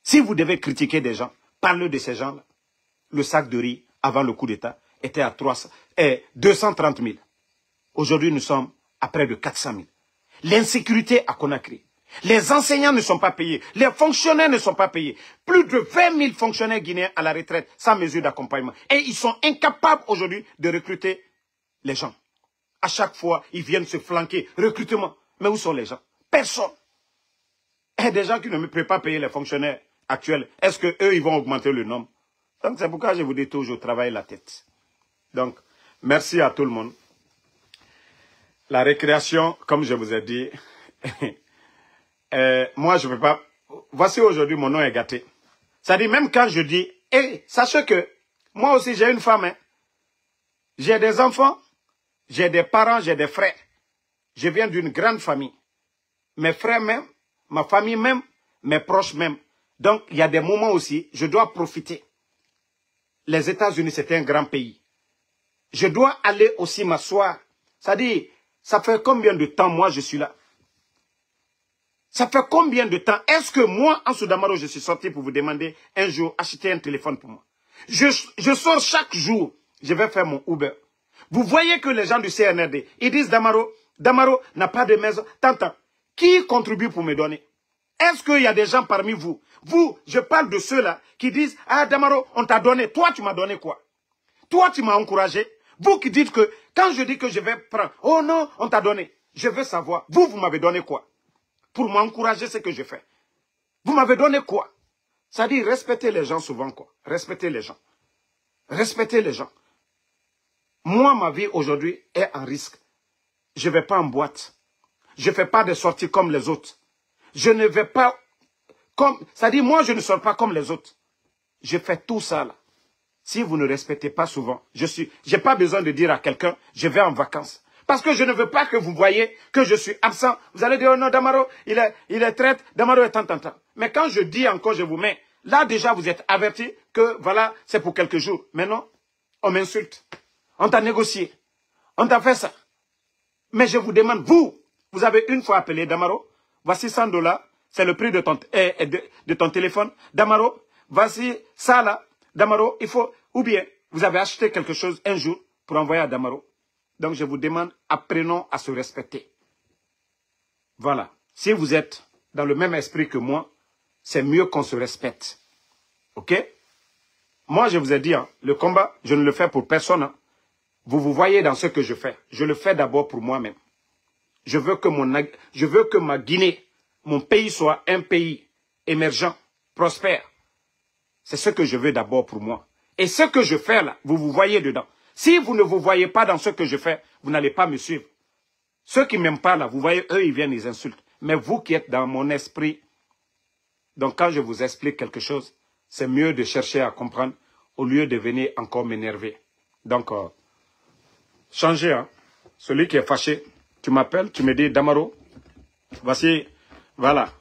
Si vous devez critiquer des gens, parlez de ces gens-là. Le sac de riz, avant le coup d'État, était à 230 000. Aujourd'hui, nous sommes à près de 400 000. L'insécurité à Conakry. Les enseignants ne sont pas payés. Les fonctionnaires ne sont pas payés. Plus de 20 000 fonctionnaires guinéens à la retraite sans mesure d'accompagnement. Et ils sont incapables aujourd'hui de recruter les gens. À chaque fois, ils viennent se flanquer. Recrutement. Mais où sont les gens? Personne. Et des gens qui ne peuvent pas payer les fonctionnaires actuels, est-ce qu'eux, ils vont augmenter le nombre? Donc c'est pourquoi je vous dis toujours, travaillez la tête. Donc, merci à tout le monde. La récréation, comme je vous ai dit, moi je ne peux pas... Voici aujourd'hui, mon nom est gâté. C'est-à-dire, même quand je dis, sachez que moi aussi j'ai une femme, hein. J'ai des enfants, j'ai des parents, j'ai des frères. Je viens d'une grande famille. Mes frères même, ma famille même, mes proches même. Donc, il y a des moments aussi, je dois profiter. Les États-Unis, c'est un grand pays. Je dois aller aussi m'asseoir. C'est-à-dire, ça fait combien de temps, moi, je suis là? Ça fait combien de temps? Est-ce que moi, en Soudamaro, je suis sorti pour vous demander un jour, acheter un téléphone pour moi? Je sors chaque jour, je vais faire mon Uber. Vous voyez que les gens du CNRD, ils disent Damaro n'a pas de maison. Tant. Qui contribue pour me donner? Est-ce qu'il y a des gens parmi vous? Vous, je parle de ceux-là qui disent, ah Damaro, on t'a donné. Toi, tu m'as donné quoi? Toi, tu m'as encouragé. Vous qui dites que, quand je dis que je vais prendre, oh non, on t'a donné. Je veux savoir, vous m'avez donné quoi? Pour m'encourager ce que je fais. Vous m'avez donné quoi? Ça dit, respectez les gens souvent, quoi. Respectez les gens. Respectez les gens. Moi, ma vie aujourd'hui est en risque. Je ne vais pas en boîte. Je ne fais pas de sorties comme les autres. Je ne vais pas comme... Ça dit, moi, je ne sors pas comme les autres. Je fais tout ça, là. Si vous ne respectez pas souvent, je n'ai pas besoin de dire à quelqu'un, je vais en vacances. Parce que je ne veux pas que vous voyez que je suis absent. Vous allez dire, oh non, Damaro, il est traite, Damaro est tant. Mais quand je dis encore, je vous mets, là déjà, vous êtes averti que, voilà, c'est pour quelques jours. Mais non, on m'insulte. On t'a négocié. On t'a fait ça. Mais je vous demande, vous avez une fois appelé Damaro, voici $100, c'est le prix de ton téléphone. Damaro, voici ça là. Damaro, il faut, ou bien, vous avez acheté quelque chose un jour pour envoyer à Damaro. Donc je vous demande, apprenons à se respecter. Voilà. Si vous êtes dans le même esprit que moi, c'est mieux qu'on se respecte. Ok? Moi, je vous ai dit, hein, le combat, je ne le fais pour personne. Hein. Vous voyez dans ce que je fais. Je le fais d'abord pour moi-même. Je veux que ma Guinée, mon pays soit un pays émergent, prospère. C'est ce que je veux d'abord pour moi. Et ce que je fais là, vous voyez dedans. Si vous ne vous voyez pas dans ce que je fais, vous n'allez pas me suivre. Ceux qui ne m'aiment pas là, vous voyez, eux, ils viennent, ils insultent. Mais vous qui êtes dans mon esprit, donc quand je vous explique quelque chose, c'est mieux de chercher à comprendre au lieu de venir encore m'énerver. Donc, changez, hein. Celui qui est fâché, tu m'appelles, tu me dis, Damaro, voici, voilà.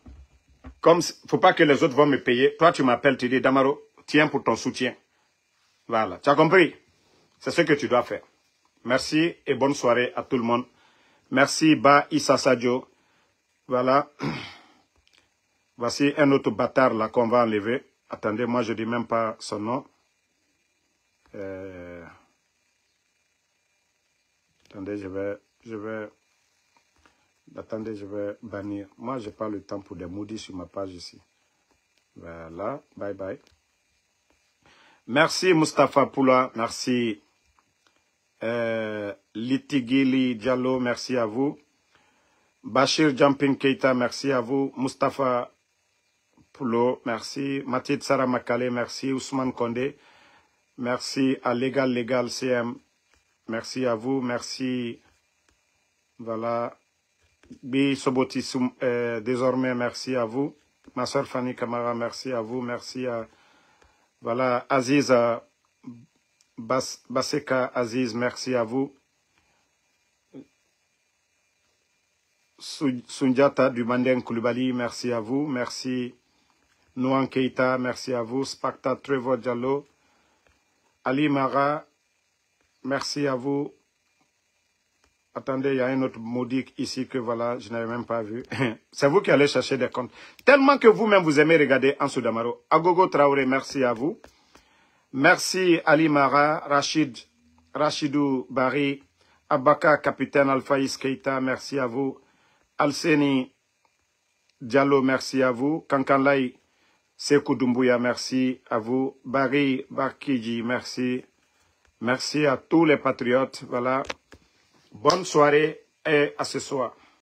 Comme il ne faut pas que les autres vont me payer, toi tu m'appelles, tu dis, Damaro, tiens pour ton soutien. Voilà, tu as compris? C'est ce que tu dois faire. Merci et bonne soirée à tout le monde. Merci Ba Issa Sadio. Voilà. Voici un autre bâtard là qu'on va enlever. Attendez, moi je ne dis même pas son nom. Attendez, je vais bannir. Moi, je n'ai pas le temps pour des maudits sur ma page ici. Voilà, bye bye. Merci Mustapha Poula, merci Litigili Diallo, merci à vous. Bachir Jumping Keita, merci à vous. Mustapha Poulo, merci. Mathilde Sarah Makale, merci. Ousmane Kondé, merci à Légal CM, merci à vous, merci. Voilà. Bi Soboti, désormais, merci à vous. Ma soeur Fanny Kamara, merci à vous, merci à. Voilà, Aziz Baseka Aziz, merci à vous. Sunjata du Mandeng Koulibaly, merci à vous. Merci Nouan Keita, merci à vous. Spacta Trevor Diallo. Ali Mara, merci à vous. Attendez, il y a un autre maudit ici que voilà, je n'avais même pas vu. C'est vous qui allez chercher des comptes. Tellement que vous-même vous aimez regarder Ansou Damaro. Agogo Traoré, merci à vous. Merci Ali Mara, Rachidou Bari, Abaka, capitaine Alphaïs Keita, merci à vous. Alseni Diallo, merci à vous. Kankanlai Sekou Doumbouya, merci à vous. Bari Barkiji, merci. Merci à tous les patriotes. Voilà. Bonne soirée et à ce soir.